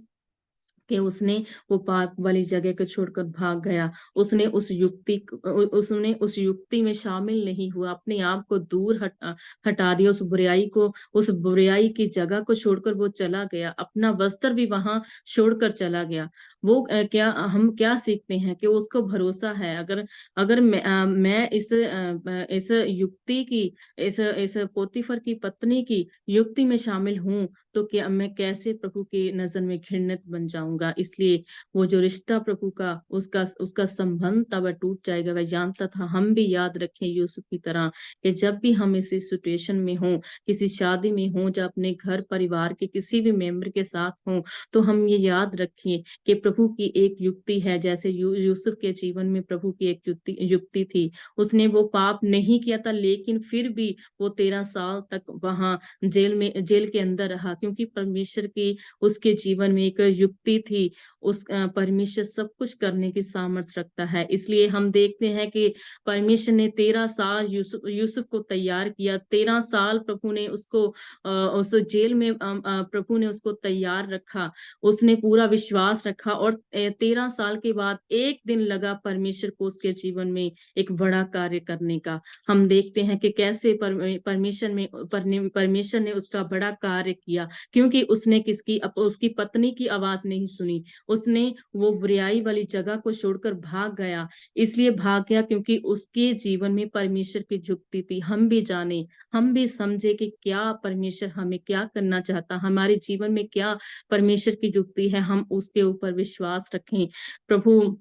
कि उसने वो पाप वाली जगह को छोड़कर भाग गया, उसने उस युक्ति में शामिल नहीं हुआ, अपने आप को दूर हटा दिया, उस बुराई की जगह को छोड़कर वो चला गया, अपना वस्त्र भी वहां छोड़कर चला गया। वो हम क्या सीखते हैं कि उसको भरोसा है, अगर मैं इस युक्ति की, इस पोतीफर की पत्नी की युक्ति में शामिल हूं, तो क्या मैं कैसे प्रभु की नजर में घृणित बन जाऊंगा। इसलिए वो जो रिश्ता प्रभु का, उसका संबंध था, वह टूट जाएगा। वह जानता था। हम भी याद रखें यूसुफ की तरह कि जब भी हम इसी सिचुएशन में हों, किसी शादी में हों, जब अपने घर परिवार के किसी भी मेंबर के साथ हों, तो हम ये याद रखें कि प्रभु की एक युक्ति है। जैसे यूसुफ के जीवन में प्रभु की एक युक्ति थी। उसने वो पाप नहीं किया था, लेकिन फिर भी वो 13 साल तक वहां जेल के अंदर रहा, क्योंकि परमेश्वर की उसके जीवन में एक युक्ति थी। परमेश्वर सब कुछ करने की सामर्थ्य रखता है। इसलिए हम देखते हैं कि परमेश्वर ने 13 साल यूसुफ को तैयार किया। 13 साल प्रभु ने उसको उस जेल में प्रभु ने उसको तैयार रखा, उसने पूरा विश्वास रखा, और 13 साल के बाद एक दिन लगा परमेश्वर को उसके जीवन में एक बड़ा कार्य करने का। हम देखते हैं कि कैसे परमेश्वर ने उसका बड़ा कार्य किया, क्योंकि उसने उसकी पत्नी की आवाज नहीं सुनी। उसने वो बुराई वाली जगह को छोड़कर भाग गया। इसलिए भाग गया क्योंकि उसके जीवन में परमेश्वर की युक्ति थी। हम भी जाने, हम भी समझे कि क्या परमेश्वर हमें क्या करना चाहता, हमारे जीवन में क्या परमेश्वर की युक्ति है, हम उसके ऊपर विश्वास रखें। प्रभु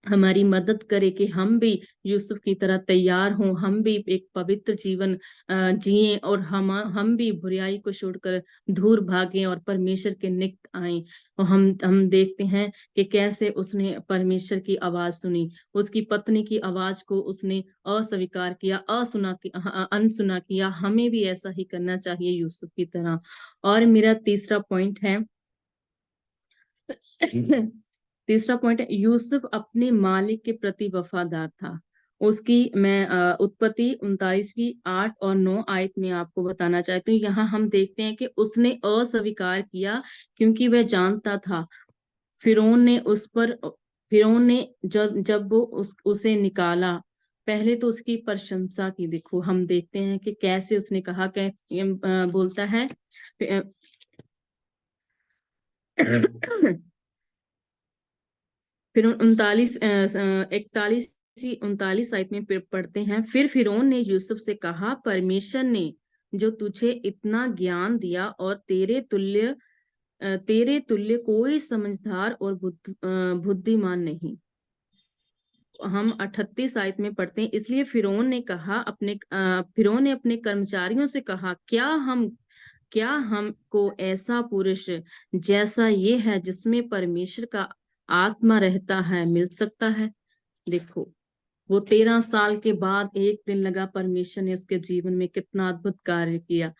हमारी मदद करे कि हम भी यूसुफ की तरह तैयार हों, हम भी एक पवित्र जीवन जिएं, और हम भी बुराई को छोड़कर दूर भागें और परमेश्वर के निकट आएं। और हम देखते हैं कि कैसे उसने परमेश्वर की आवाज सुनी, उसकी पत्नी की आवाज को उसने अस्वीकार किया, अनसुना किया। हमें भी ऐसा ही करना चाहिए यूसुफ की तरह। और मेरा तीसरा पॉइंट है यूसुफ अपने मालिक के प्रति वफादार था। उसकी मैं उत्पत्ति 39 की 8 और 9 आयत में आपको बताना चाहती हूँ। यहाँ हम देखते हैं कि उसने अस्वीकार किया क्योंकि वह जानता था फिरौन ने जब वो उसे निकाला, पहले तो उसकी प्रशंसा की। देखो हम देखते हैं कि कैसे उसने कहा, बोलता है फिर 39 आयत में पढ़ते हैं, फिर फिरौन ने यूसुफ से कहा, परमेश्वर ने जो तुझे इतना ज्ञान दिया और तेरे तुल्य कोई समझदार और बुद्धिमान नहीं। हम 38 आयत में पढ़ते हैं, इसलिए फिरौन ने अपने कर्मचारियों से कहा, क्या हमको ऐसा पुरुष जैसा ये है जिसमें परमेश्वर का आत्मा रहता है मिल सकता है। देखो वो 13 साल के बाद एक दिन लगा, परमेश्वर ने उसके जीवन में कितना अद्भुत कार्य किया।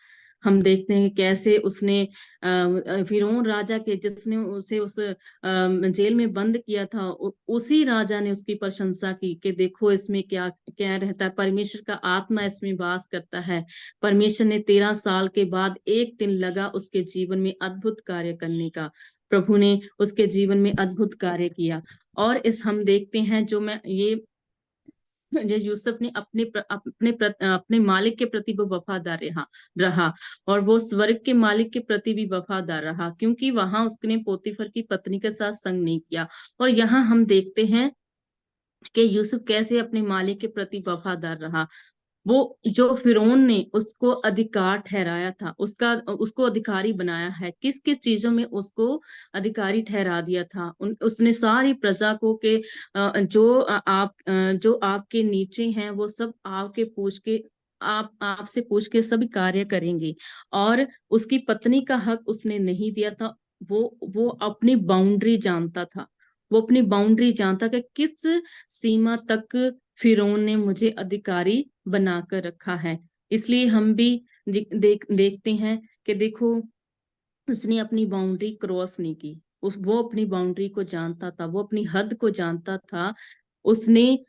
हम देखते हैं कैसे उसने फिरौन राजा के जिसने उसे उस जेल में बंद किया था, उसी राजा ने उसकी प्रशंसा की कि देखो इसमें क्या क्या रहता है, परमेश्वर का आत्मा इसमें वास करता है। परमेश्वर ने 13 साल के बाद एक दिन लगा उसके जीवन में अद्भुत कार्य करने का। प्रभु ने उसके जीवन में अद्भुत कार्य किया। और इस हम देखते हैं जो यूसुफ ने अपने मालिक के प्रति वो वफादार रहा और वो स्वर्ग के मालिक के प्रति भी वफादार रहा, क्योंकि वहां उसने पोतीफर की पत्नी के साथ संग नहीं किया। और यहाँ हम देखते हैं कि यूसुफ कैसे अपने मालिक के प्रति वफादार रहा। वो जो फिरौन ने उसको अधिकार ठहराया था, उसको अधिकारी बनाया है, किस किस चीजों में उसको अधिकारी ठहरा दिया था। उसने सारी प्रजा को के जो आपके नीचे हैं वो सब आपसे पूछ के सभी कार्य करेंगे। और उसकी पत्नी का हक उसने नहीं दिया था। वो अपनी बाउंड्री जानता था। वो अपनी बाउंड्री जानता कि किस सीमा तक फिरौन ने मुझे अधिकारी बनाकर रखा है। इसलिए हम भी देखते हैं कि देखो उसने अपनी बाउंड्री क्रॉस नहीं की। वो अपनी बाउंड्री को जानता था, वो अपनी हद को जानता था। उसने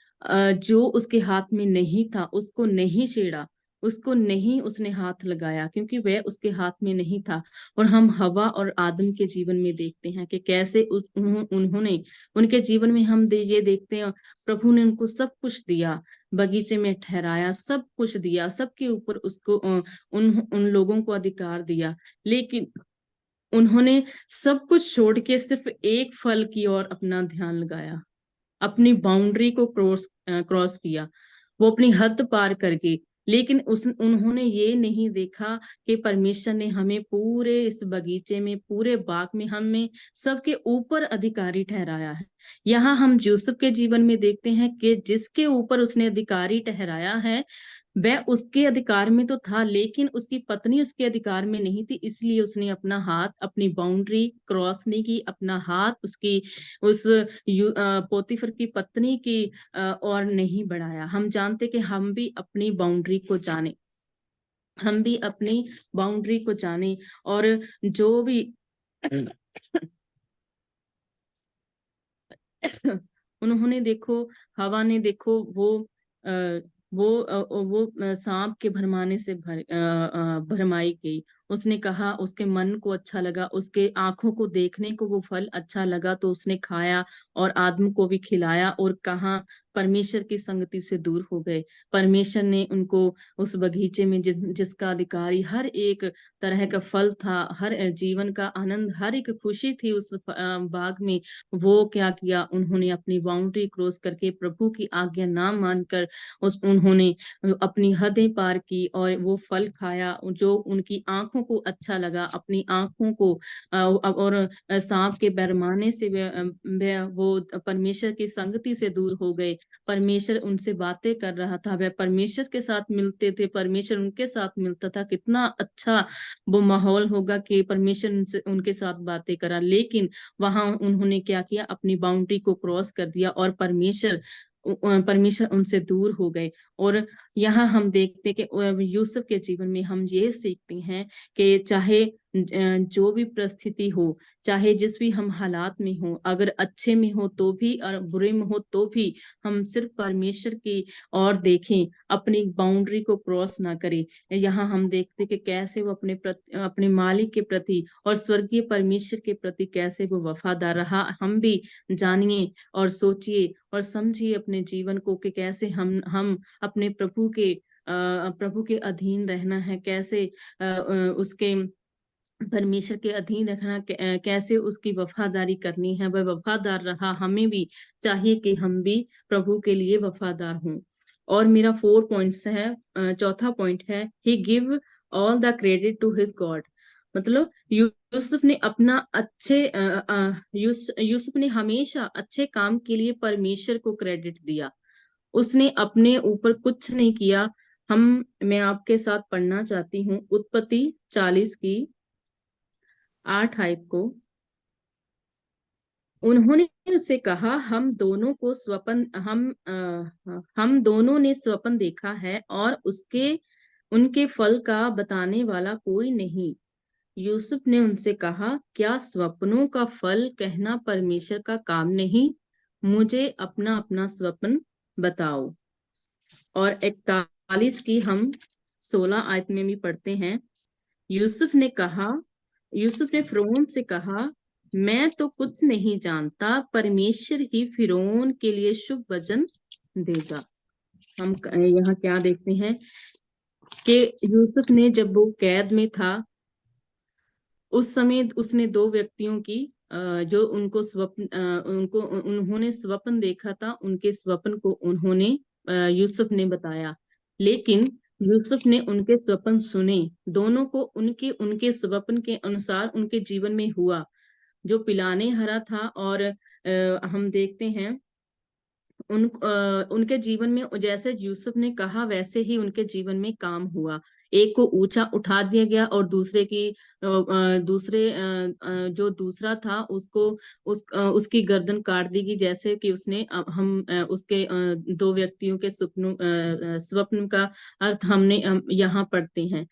जो उसके हाथ में नहीं था उसको नहीं छेड़ा, उसको नहीं उसने हाथ लगाया, क्योंकि वह उसके हाथ में नहीं था। और हम हवा और आदम के जीवन में देखते हैं कि कैसे उन्होंने उनके जीवन में हम ये देखते हैं, प्रभु ने उनको सब कुछ दिया, बगीचे में ठहराया, सब कुछ दिया, सबके ऊपर उसको उन लोगों को अधिकार दिया, लेकिन उन्होंने सब कुछ छोड़ के सिर्फ एक फल की ओर अपना ध्यान लगाया, अपनी बाउंड्री को क्रॉस किया, वो अपनी हद पार कर गई। लेकिन उन्होंने ये नहीं देखा कि परमेश्वर ने हमें पूरे इस बगीचे में, पूरे बाग में हमें सबके ऊपर अधिकारी ठहराया है। यहाँ हम यूसुफ के जीवन में देखते हैं कि जिसके ऊपर उसने अधिकारी ठहराया है वह उसके अधिकार में तो था, लेकिन उसकी पत्नी उसके अधिकार में नहीं थी, इसलिए उसने अपना हाथ, अपनी बाउंड्री क्रॉस नहीं की, अपना हाथ उसकी उस पोतीफर की पत्नी की और नहीं बढ़ाया। हम जानते कि हम भी अपनी बाउंड्री को जाने, हम भी अपनी बाउंड्री को जाने। और जो भी उन्होंने देखो, हवा ने देखो वो सांप के भरमाने से भरमाई गई। उसने कहा, उसके मन को अच्छा लगा, उसके आंखों को देखने को वो फल अच्छा लगा, तो उसने खाया और आदम को भी खिलाया। और कहा परमेश्वर की संगति से दूर हो गए। परमेश्वर ने उनको उस बगीचे में जिसका अधिकारी हर एक तरह का फल था, हर जीवन का आनंद, हर एक खुशी थी उस बाग में, वो क्या किया, उन्होंने अपनी बाउंड्री क्रॉस करके प्रभु की आज्ञा ना मानकर उन्होंने अपनी हदें पार की और वो फल खाया जो उनकी आंखों को अच्छा लगा। अपनी आंखों को और सांप के बरमाने से वो परमेश्वर की संगति से दूर हो गए। परमेश्वर उनसे बातें कर रहा था, वह परमेश्वर के साथ मिलते थे, परमेश्वर उनके साथ मिलता था। कितना अच्छा वो माहौल होगा कि परमेश्वर उनके साथ बातें करा। लेकिन वहां उन्होंने क्या किया, अपनी बाउंड्री को क्रॉस कर दिया और परमेश्वर उनसे दूर हो गए। और यहाँ हम देखते कि यूसुफ के जीवन में हम ये सीखते हैं कि चाहे जो भी परिस्थिति हो, चाहे जिस भी हम हालात में हो, अगर अच्छे में हो तो भी और बुरे में हो तो भी, हम सिर्फ परमेश्वर की ओर देखें, अपनी बाउंड्री को क्रॉस ना करें। यहाँ हम देखते कि कैसे वो अपने मालिक के प्रति और स्वर्गीय परमेश्वर के प्रति कैसे वो वफादार रहा। हम भी जानिए और सोचिए और समझिए अपने जीवन को कि कैसे हम अपने प्रभु के अधीन रहना है, कैसे उसके परमेश्वर के अधीन रखना, कैसे उसकी वफादारी करनी है। वह वफादार रहा, हमें भी चाहिए कि हम भी प्रभु के लिए वफादार हों। और मेरा 4 पॉइंट्स है, चौथा पॉइंट है, he give all the credit to his god. मतलब यूसुफ ने यूसुफ ने हमेशा अच्छे काम के लिए परमेश्वर को क्रेडिट दिया, उसने अपने ऊपर कुछ नहीं किया। मैं आपके साथ पढ़ना चाहती हूँ उत्पत्ति 40 की 8 आयत को। उन्होंने उससे कहा, हम दोनों ने स्वप्न देखा है और उनके फल का बताने वाला कोई नहीं। यूसुफ ने उनसे कहा, क्या स्वप्नों का फल कहना परमेश्वर का काम नहीं? मुझे अपना अपना स्वप्न बताओ। और 41 की हम 16 आयत में भी पढ़ते हैं। यूसुफ ने फिरौन से कहा, मैं तो कुछ नहीं जानता, परमेश्वर ही फिरौन के लिए शुभ वचन देगा। हम यहाँ क्या देखते हैं कि यूसुफ ने जब वो कैद में था, उस समय उसने दो व्यक्तियों की जो उन्होंने स्वप्न देखा था, उनके स्वप्न को उन्होंने यूसुफ ने बताया। लेकिन यूसुफ ने उनके स्वप्न सुने, दोनों को उनके उनके स्वप्न के अनुसार उनके जीवन में हुआ जो पिलाने हरा था। और हम देखते हैं उनके जीवन में जैसे यूसुफ ने कहा वैसे ही उनके जीवन में काम हुआ। एक को ऊंचा उठा दिया गया और दूसरे की जो दूसरा था उसकी गर्दन काट दी गई, जैसे कि उसने उसके दो व्यक्तियों के स्वप्न का अर्थ हमने यहाँ पढ़ते हैं।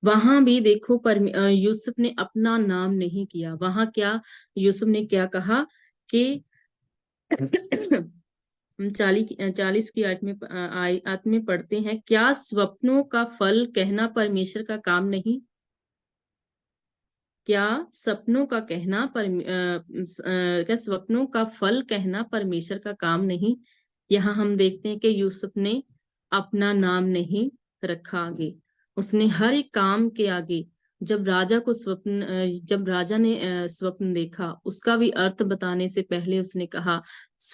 वहां भी देखो यूसुफ ने अपना नाम नहीं किया। वहां क्या यूसुफ ने क्या कहा कि हम 40 की आयत में पढ़ते हैं, क्या स्वप्नों का फल कहना परमेश्वर का काम नहीं? क्या सपनों का कहना क्या स्वप्नों का फल कहना परमेश्वर का काम नहीं? यहाँ हम देखते हैं कि यूसुफ ने अपना नाम नहीं रखा आगे। उसने हर एक काम के आगे जब राजा ने स्वप्न देखा, उसका भी अर्थ बताने से पहले उसने कहा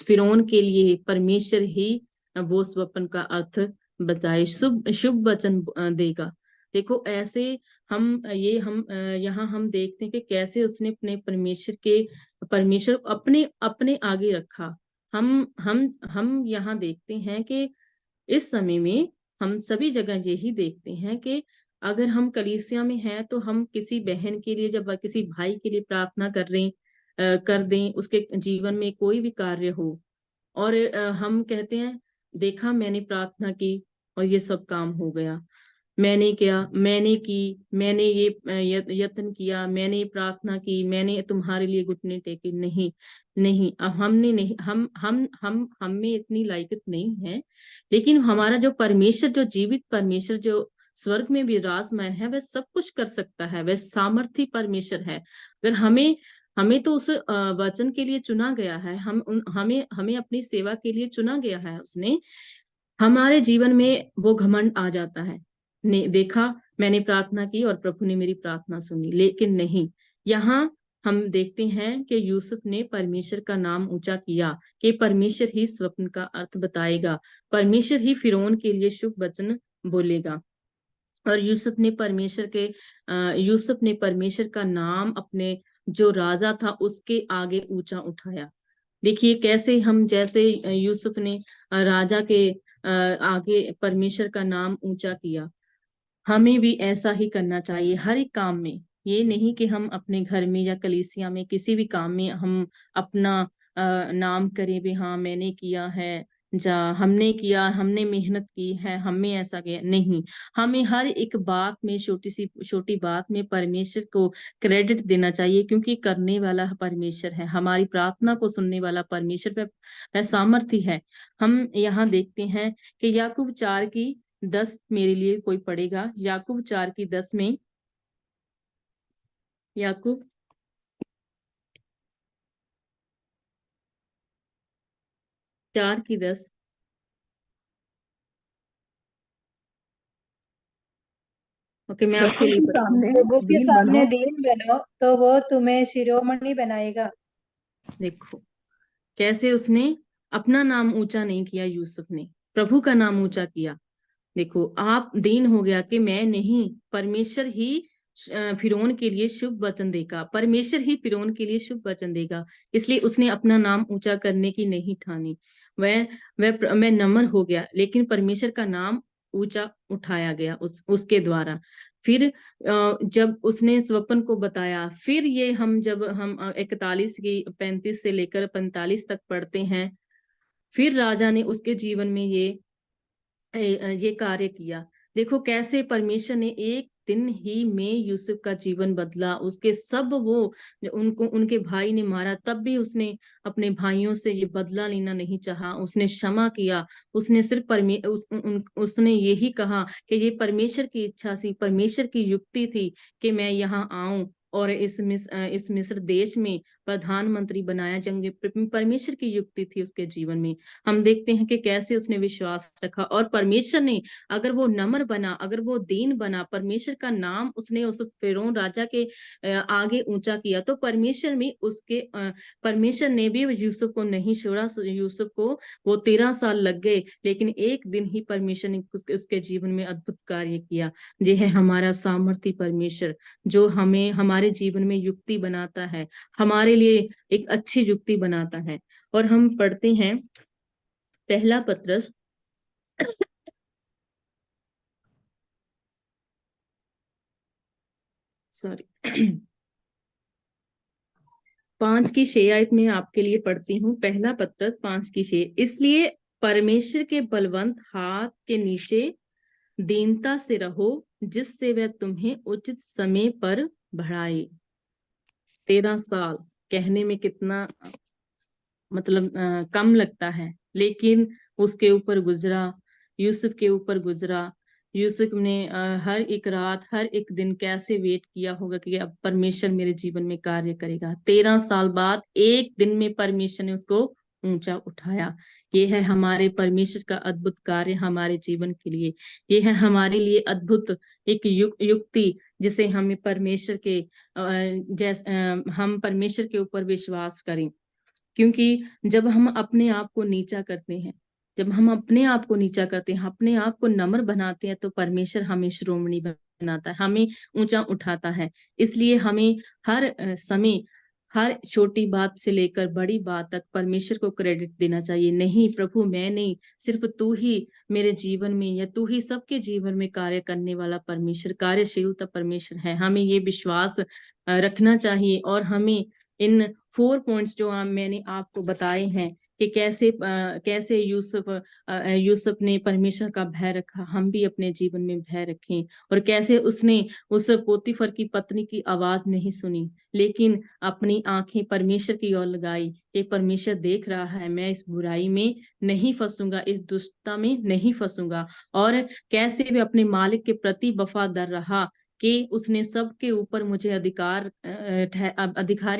फिरौन के लिए परमेश्वर ही वो स्वप्न का अर्थ बताए, शुभ वचन देगा। देखो ऐसे यहाँ हम देखते हैं कि कैसे उसने अपने परमेश्वर अपने अपने आगे रखा। हम यहाँ देखते हैं कि इस समय में हम सभी जगह यही देखते हैं कि अगर हम कलीसिया में हैं तो हम किसी बहन के लिए, जब किसी भाई के लिए प्रार्थना कर दें, उसके जीवन में कोई भी कार्य हो और हम कहते हैं देखा मैंने प्रार्थना की और ये सब काम हो गया, मैंने ये यत्न किया, मैंने प्रार्थना की, मैंने तुम्हारे लिए घुटने टेके। नहीं नहीं, अब हमने नहीं, हम में इतनी लायकत नहीं है। लेकिन हमारा जो परमेश्वर, जो जीवित परमेश्वर, जो स्वर्ग में विराजमान है, वह सब कुछ कर सकता है, वह सामर्थी परमेश्वर है। अगर हमें तो उस वचन के लिए चुना गया है, हमें अपनी सेवा के लिए चुना गया है उसने। हमारे जीवन में वो घमंड आ जाता है, ने देखा मैंने प्रार्थना की और प्रभु ने मेरी प्रार्थना सुनी। लेकिन नहीं, यहाँ हम देखते हैं कि यूसुफ ने परमेश्वर का नाम ऊंचा किया कि परमेश्वर ही स्वप्न का अर्थ बताएगा, परमेश्वर ही फिरौन के लिए शुभ वचन बोलेगा। और यूसुफ ने परमेश्वर का नाम अपने जो राजा था उसके आगे ऊंचा उठाया। देखिए कैसे हम, जैसे यूसुफ ने राजा के आगे परमेश्वर का नाम ऊंचा किया, हमें भी ऐसा ही करना चाहिए हर एक काम में। ये नहीं कि हम अपने घर में या कलीसिया में किसी भी काम में हम अपना नाम करें भी, हाँ मैंने किया है, हमने किया, हमने मेहनत की है, हमने ऐसा किया। नहीं, हमें हर एक बात में, छोटी बात में परमेश्वर को क्रेडिट देना चाहिए, क्योंकि करने वाला परमेश्वर है, हमारी प्रार्थना को सुनने वाला परमेश्वर वह सामर्थी है। हम यहाँ देखते हैं कि याकूब 4:10 मेरे लिए कोई पढ़ेगा। याकूब 4:10 में, याकूब 4:10। ओके, मैं आपके लिए पढ़ती हूँ। प्रभु के दीन सामने बनो। दीन बनो तो वो तुम्हें शिरोमणि बनाएगा। देखो कैसे उसने अपना नाम ऊंचा नहीं किया, यूसुफ ने प्रभु का नाम ऊंचा किया। देखो आप दीन हो गया कि मैं नहीं, परमेश्वर ही फिरौन के लिए शुभ वचन देगा, परमेश्वर ही फिरौन के लिए शुभ वचन देगा। इसलिए उसने अपना नाम ऊंचा करने की नहीं ठानी। मैं नम्र हो गया, लेकिन परमेश्वर का नाम ऊंचा उठाया गया उसके द्वारा। फिर जब उसने स्वप्न को बताया, फिर ये जब हम 35 से लेकर 45 तक पढ़ते हैं, फिर राजा ने उसके जीवन में ये कार्य किया। देखो कैसे परमेश्वर ने एक दिन ही में यूसुफ का जीवन बदला। उसके सब वो उनको उनके भाई ने मारा, तब भी उसने अपने भाइयों से ये बदला लेना नहीं चाहा। उसने क्षमा किया। उसने सिर्फ उसने यही कहा कि ये परमेश्वर की इच्छा थी, परमेश्वर की युक्ति थी कि मैं यहाँ आऊं और इस मिस्र देश में प्रधानमंत्री बनाया जाऊंगे। परमेश्वर की युक्ति थी उसके जीवन में। हम देखते हैं कि कैसे उसने विश्वास रखा, और परमेश्वर ने, अगर वो नम्र बना, अगर वो दीन बना, परमेश्वर का नाम उसने उस फिरौन राजा के आगे ऊंचा किया, तो परमेश्वर ने भी यूसुफ को नहीं छोड़ा। यूसुफ को वो 13 साल लग गए, लेकिन एक दिन ही परमेश्वर ने उसके जीवन में अद्भुत कार्य किया। ये है हमारा सामर्थी परमेश्वर, जो हमें हमारे जीवन में युक्ति बनाता है, हमारे लिए एक अच्छी युक्ति बनाता है। और हम पढ़ते हैं पहला पत्रस सॉरी 5:6 में आपके लिए पढ़ती हूँ। पहला पत्रस 5:6। इसलिए परमेश्वर के बलवंत हाथ के नीचे दीनता से रहो, जिससे वह तुम्हें उचित समय पर बढ़ाए। 13 साल कहने में कितना मतलब कम लगता है, लेकिन उसके ऊपर गुजरा, यूसुफ के ऊपर गुजरा। यूसुफ ने हर एक रात, हर एक दिन कैसे वेट किया होगा कि अब परमेश्वर मेरे जीवन में कार्य करेगा। 13 साल बाद एक दिन में परमेश्वर ने उसको ऊंचा उठाया। ये है हमारे परमेश्वर का अद्भुत कार्य हमारे जीवन के लिए। ये है हमारे लिए अद्भुत एक युक्ति, जिसे हमें परमेश्वर के हम परमेश्वर के ऊपर विश्वास करें। क्योंकि जब हम अपने आप को नीचा करते हैं, जब हम अपने आप को नीचा करते हैं, अपने आप को नम्र बनाते हैं, तो परमेश्वर हमें श्रोमणी बनाता है, हमें ऊंचा उठाता है। इसलिए हमें हर समय, हर छोटी बात से लेकर बड़ी बात तक परमेश्वर को क्रेडिट देना चाहिए। नहीं प्रभु, मैं नहीं, सिर्फ तू ही मेरे जीवन में, या तू ही सबके जीवन में कार्य करने वाला परमेश्वर, कार्यशीलता परमेश्वर है। हमें ये विश्वास रखना चाहिए। और हमें इन 4 पॉइंट्स जो मैंने आपको बताए हैं कि कैसे यूसुफ ने परमेश्वर का भय रखा, हम भी अपने जीवन में भय रखें। और कैसे उसने उस पोतीफर की पत्नी की आवाज नहीं सुनी, लेकिन अपनी आंखें परमेश्वर की ओर लगाई कि परमेश्वर देख रहा है, मैं इस बुराई में नहीं फंसूंगा, इस दुष्टता में नहीं फंसूंगा। और कैसे वे अपने मालिक के प्रति वफादार रहा कि उसने सबके ऊपर मुझे अधिकारी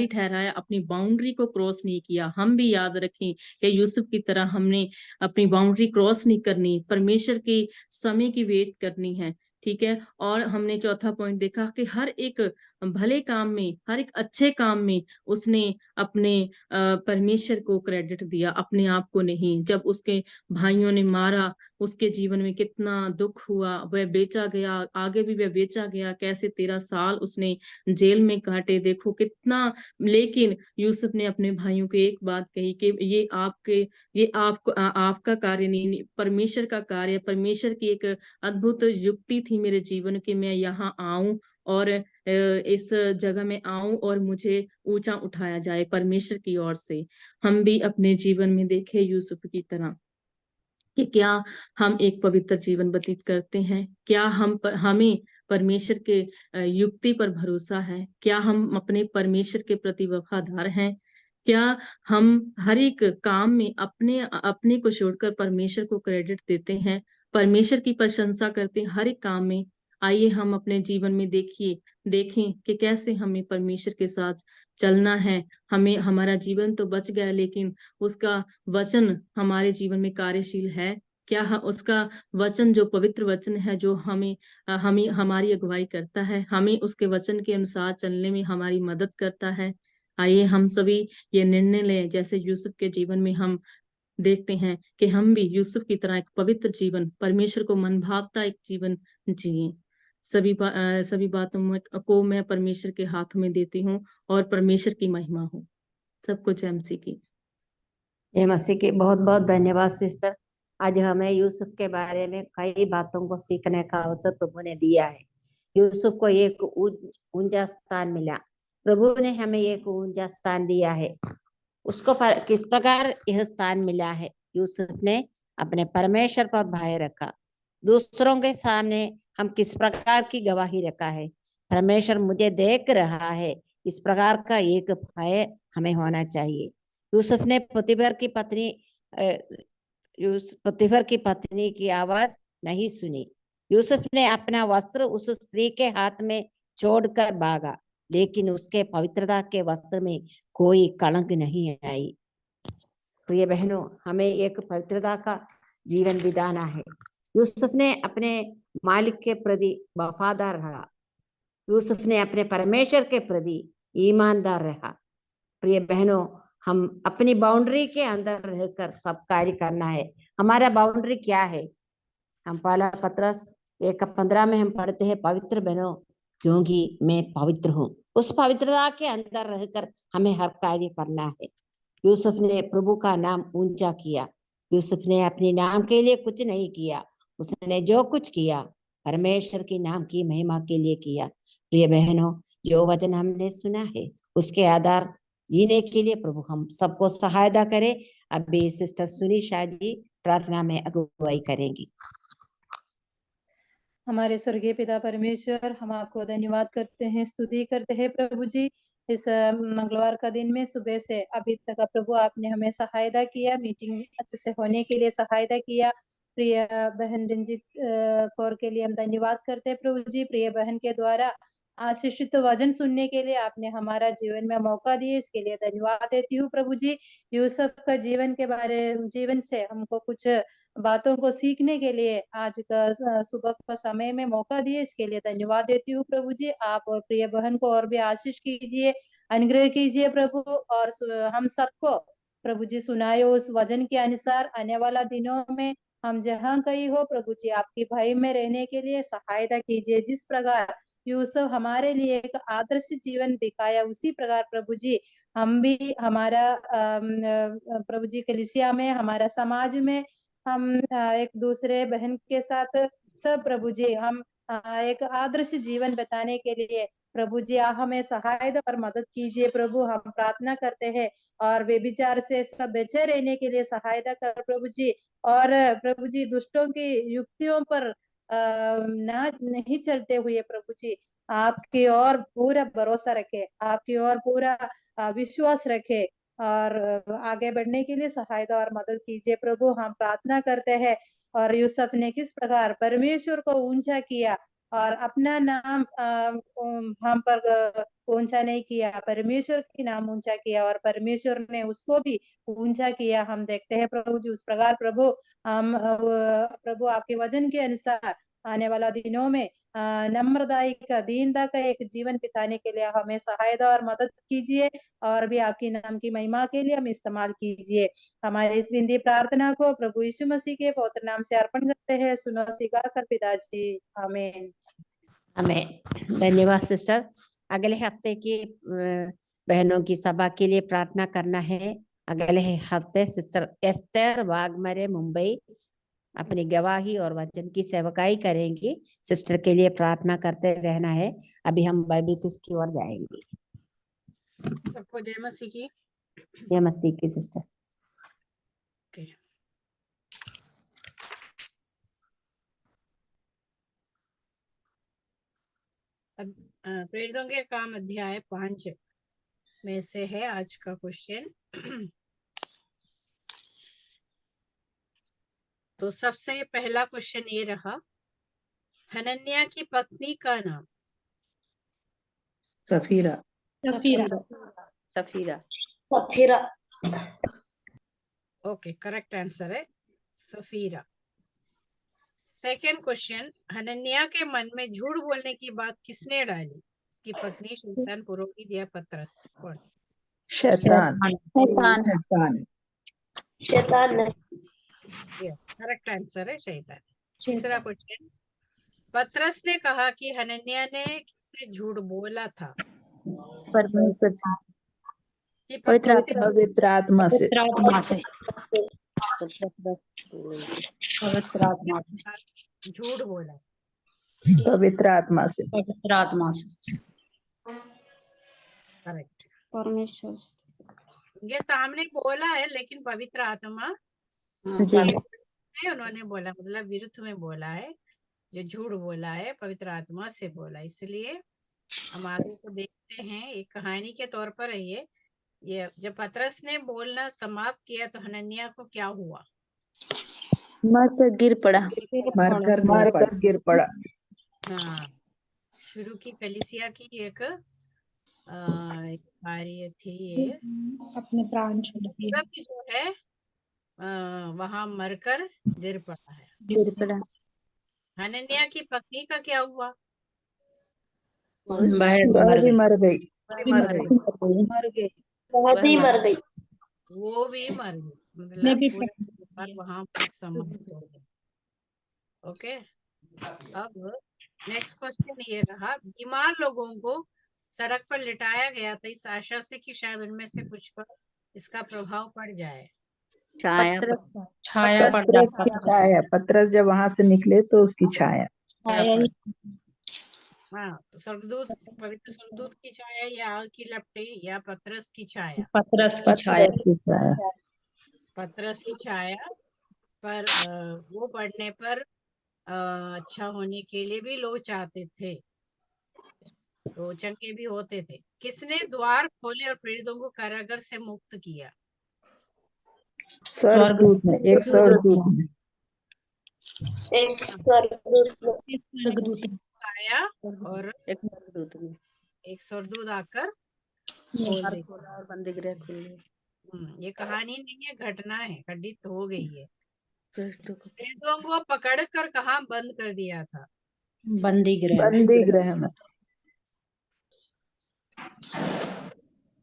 ठहराया, अपनी बाउंड्री को क्रॉस नहीं किया। हम भी याद रखें कि यूसुफ की तरह हमने अपनी बाउंड्री क्रॉस नहीं करनी, परमेश्वर के समय की वेट करनी है। ठीक है। और हमने चौथा पॉइंट देखा कि हर एक भले काम में, हर एक अच्छे काम में उसने अपने परमेश्वर को क्रेडिट दिया, अपने आप को नहीं। जब उसके भाइयों ने मारा, उसके जीवन में कितना दुख हुआ, वह बेचा गया, आगे भी वह बेचा गया, कैसे 13 साल उसने जेल में काटे, देखो कितना। लेकिन यूसुफ ने अपने भाइयों को एक बात कही कि ये आपका कार्य नहीं, परमेश्वर का कार्य, परमेश्वर की एक अद्भुत युक्ति थी मेरे जीवन की, मैं यहाँ आऊं और इस जगह में आऊं और मुझे ऊंचा उठाया जाए परमेश्वर की ओर से। हम भी अपने जीवन में देखें यूसुफ की तरह कि क्या हम एक पवित्र जीवन व्यतीत करते हैं, क्या हमें परमेश्वर के युक्ति पर भरोसा है, क्या हम अपने परमेश्वर के प्रति वफादार हैं, क्या हम हर एक काम में अपने को छोड़कर परमेश्वर को क्रेडिट देते हैं, परमेश्वर की प्रशंसा करते हैं हर एक काम में। आइए हम अपने जीवन में देखें कि कैसे हमें परमेश्वर के साथ चलना है। हमें, हमारा जीवन तो बच गया, लेकिन उसका वचन हमारे जीवन में कार्यशील है क्या? उसका वचन जो पवित्र वचन है, जो हमें हमारी अगुवाई करता है, हमें उसके वचन के अनुसार चलने में हमारी मदद करता है। आइए हम सभी ये निर्णय लें, जैसे यूसुफ के जीवन में हम देखते हैं कि हम भी यूसुफ की तरह एक पवित्र जीवन, परमेश्वर को मन भावता एक जीवन जिए। सभी बातों को मैं परमेश्वर के हाथ में देती हूँ, और परमेश्वर की महिमा हो। सबको जय मसीह की। जय मसीह की। बहुत बहुत धन्यवाद सिस्टर। आज हमें यूसुफ के बारे में कई बातों को सीखने का अवसर प्रभु ने दिया है। यूसुफ को एक ऊंचा स्थान मिला, प्रभु ने हमें एक ऊंचा स्थान दिया है। उसको किस प्रकार यह स्थान मिला है? यूसुफ ने अपने परमेश्वर पर भय रखा। दूसरों के सामने हम किस प्रकार की गवाही रखा है। परमेश्वर मुझे देख रहा है, इस प्रकार का एक भय हमें होना चाहिए। यूसुफ ने पुतीफर की पत्नी की आवाज नहीं सुनी। यूसुफ ने अपना वस्त्र उस स्त्री के हाथ में छोड़कर भागा, लेकिन उसके पवित्रता के वस्त्र में कोई कलंक नहीं आई। प्रिय बहनों, हमें एक पवित्रता का जीवन बिताना है। यूसुफ ने अपने मालिक के प्रति वफादार रहा। यूसुफ ने अपने परमेश्वर के प्रति ईमानदार रहा। प्रिय बहनों, हम अपनी बाउंड्री के अंदर रहकर सब कार्य करना है। हमारा बाउंड्री क्या है? हम पहला पत्रस 1:15 में हम पढ़ते हैं, पवित्र बनो क्योंकि मैं पवित्र हूँ। उस पवित्रता के अंदर रहकर हमें हर कार्य करना है। यूसुफ ने प्रभु का नाम ऊंचा किया। यूसुफ ने अपने नाम के लिए कुछ नहीं किया, उसने जो कुछ किया परमेश्वर के नाम की महिमा के लिए किया। प्रिय बहनों, जो वचन हमने सुना है उसके आधार जीने के लिए प्रभु हम सबको सहायता करे। अभी सिस्टर सुनीशा जी प्रार्थना में अगुवाई करेंगी। हमारे स्वर्गीय पिता परमेश्वर, हम आपको धन्यवाद करते हैं, स्तुति करते हैं प्रभु जी। इस मंगलवार का दिन में सुबह से अभी तक प्रभु आपने हमें सहायता किया, मीटिंग अच्छे से होने के लिए सहायता किया। प्रिय बहन रंजीत कौर के लिए हम धन्यवाद करते हैं प्रभु जी। प्रिय बहन के द्वारा आशीषित वचन सुनने के लिए आपने हमारा जीवन में मौका दिए, इसके लिए धन्यवाद देती हूँ प्रभु जी। यूसुफ का जीवन से हमको कुछ बातों को सीखने के लिए आज का सुबह का समय में मौका दिए, इसके लिए धन्यवाद देती हूँ प्रभु जी। आप प्रिय बहन को और भी आशीष कीजिए, अनुग्रह कीजिए प्रभु, और हम सबको प्रभु जी सुनाए उस वचन के अनुसार आने वाला दिनों में हम जहाँ कहीं हो प्रभु जी आपकी भय में रहने के लिए सहायता कीजिए। जिस प्रकार यूसुफ हमारे लिए एक आदर्श जीवन दिखाया, उसी प्रकार प्रभु जी हम भी हमारा प्रभु जी कलीसिया में, हमारा समाज में हम एक दूसरे बहन के साथ सब प्रभु जी हम एक आदर्श जीवन बताने के लिए प्रभु जी आप हमें सहायता और मदद कीजिए प्रभु। हम प्रार्थना करते हैं और व्यभिचार से सब बचे रहने के लिए सहायता कर प्रभु जी। और प्रभु जी दुष्टों की युक्तियों पर नहीं चलते हुए प्रभु जी आपकी ओर पूरा भरोसा रखे, आपकी ओर पूरा विश्वास रखे और आगे बढ़ने के लिए सहायता और मदद कीजिए प्रभु। हम प्रार्थना करते हैं और यूसुफ ने किस प्रकार परमेश्वर को ऊंचा किया और अपना नाम हम पर ऊंचा नहीं किया, परमेश्वर के नाम ऊंचा किया और परमेश्वर ने उसको भी ऊंचा किया। हम देखते हैं प्रभु जी उस प्रकार प्रभु हम प्रभु आपके वचन के अनुसार आने वाला दिनों में नम्रदाई का, दीनता का एक जीवन बिताने के लिए हमें सहायता और मदद कीजिए और भी आपकी नाम की महिमा के लिए हम इस्तेमाल कीजिए। हमारे इस विनती प्रार्थना को प्रभु यीशु मसीह के पवित्र नाम से अर्पण करते हैं, सुनो स्वीकार कर पिताजी, आमीन। हमें धन्यवाद सिस्टर। अगले हफ्ते की बहनों की सभा के लिए प्रार्थना करना है। अगले हफ्ते सिस्टर एस्तर वाघमरे मुंबई अपनी गवाही और वचन की सेवकाई करेंगी। सिस्टर के लिए प्रार्थना करते रहना है। अभी हम बाइबल क्विज की ओर जाएंगे। सबको जय मसीह की। जय मसीह की सिस्टर। प्रेरितों के काम अध्याय 5 में से है आज का क्वेश्चन। तो सबसे पहला क्वेश्चन ये रहा, हनन्याह की पत्नी का नाम? सफीरा। ओके, करेक्ट आंसर है सफीरा। सेकेंड क्वेश्चन, हनन्याह के मन में झूठ बोलने की बात किसने डाली? उसकी पत्नी, शैतान, पुरोहित या पतरस? कौन? शैतान। करेक्ट आंसर है शैतान। तीसरा क्वेश्चन, पतरस ने कहा कि हनन्याह ने किससे झूठ बोला था? पवित्र आत्मा से। झूठ बोला पवित्र आत्मा से। करेक्ट। परमेश्वर ये सामने बोला है, लेकिन पवित्र आत्मा में उन्होंने बोला, मतलब विरुद्ध में बोला है, जो झूठ बोला है पवित्र आत्मा से बोला। इसलिए हम आगे को देखते हैं, एक कहानी के तौर पर है ये जब पतरस ने बोलना समाप्त किया तो हनन्याह को क्या हुआ? मरकर गिर पड़ा। मरकर गिर पड़ा। हाँ, शुरू की कलीसिया की एक कार्य थी ये, अपने प्राण छोड़ दिए। पूरा भी जो है वहां मरकर गिर पड़ा है। गिर पड़ा। हनन्याह की पत्नी का क्या हुआ? वह भी मर गई। मर गए। वह भी मर गई। वो भी मर गई, मतलब पूरे परिवार वहां पर समाप्त हो गए। ओके, अब नेक्स्ट क्वेश्चन ये रहा, बीमार लोगों को सड़क पर लिटाया गया था इस आशा से कि शायद उनमें से कुछ पर इसका प्रभाव पड़ जाए। छाया छाया पड़ पतरस जाता की है। छाया, पतरस जब वहां से निकले तो उसकी छाया। हाँ, तो स्वर्गदूत, पवित्र स्वर्गदूत की छाया या आग की लपटें या पतरस की छाया? पतरस की छाया। पतरस की छाया। पतरस की छाया पर वो पढ़ने पर अच्छा होने के लिए भी लोग चाहते थे, तो चंगे भी होते थे। किसने द्वार खोले और प्रेरितों को कारागार से मुक्त किया? स्वर्गदूत ने, एक स्वर्गदूत ने। एक स्वर्गदूत आया और एक स्वर्गदूत ने एक स्वर्गदूत आकर खोल द्वार दे। खोला और बंदी गृह खुल गए। ये कहानी नहीं है, घटना है, घटित हो गई है। प्रेरितों को प्रेरितों को पकड़ कर कहाँ बंद कर दिया था? बंदी गृह। बंदी गृह में।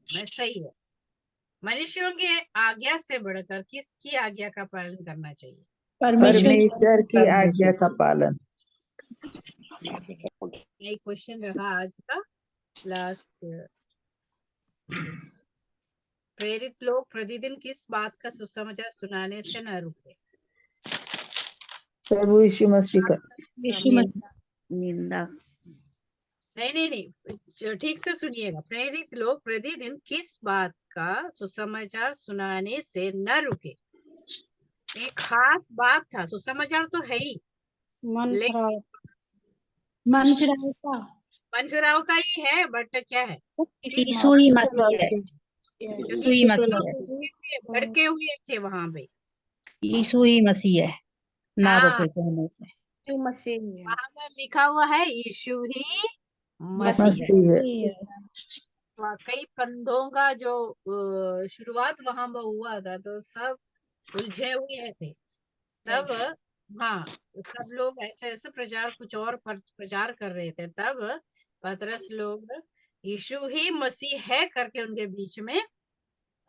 मैं सही है। मनुष्यों की आज्ञा से बढ़कर किसकी आज्ञा का पालन करना चाहिए? परमेश्वर की आज्ञा का पालन। यही क्वेश्चन रहा आज का लास्ट। प्रेरित लोग प्रतिदिन किस बात का सुसमाचार सुनाने से न रुके? प्रभु यीशु मसीह का। निंदा नहीं, ठीक से सुनिएगा। प्रेरित लोग प्रतिदिन किस बात का सुसमाचार सुनाने से न रुके? एक खास बात था, सुसमाचार तो है ही, मन लेकिन मन फिराव मन फिराव का ही है, बट क्या है? यीशु ही मसीह है। यीशु ही मसीह है। भड़के हुए थे वहां पे। यीशु ही मसीह है, ना हाँ, रोके कहने से। वहां पर लिखा हुआ है यीशु ही मसीह है। मसीह है। कई पंथों का जो शुरुआत वहां पर हुआ था, तो सब उलझे हुए थे तब। हाँ, सब लोग ऐसे ऐसे प्रचार, कुछ और प्रचार कर रहे थे। तब पतरस लोग यीशु ही मसीह है करके उनके बीच में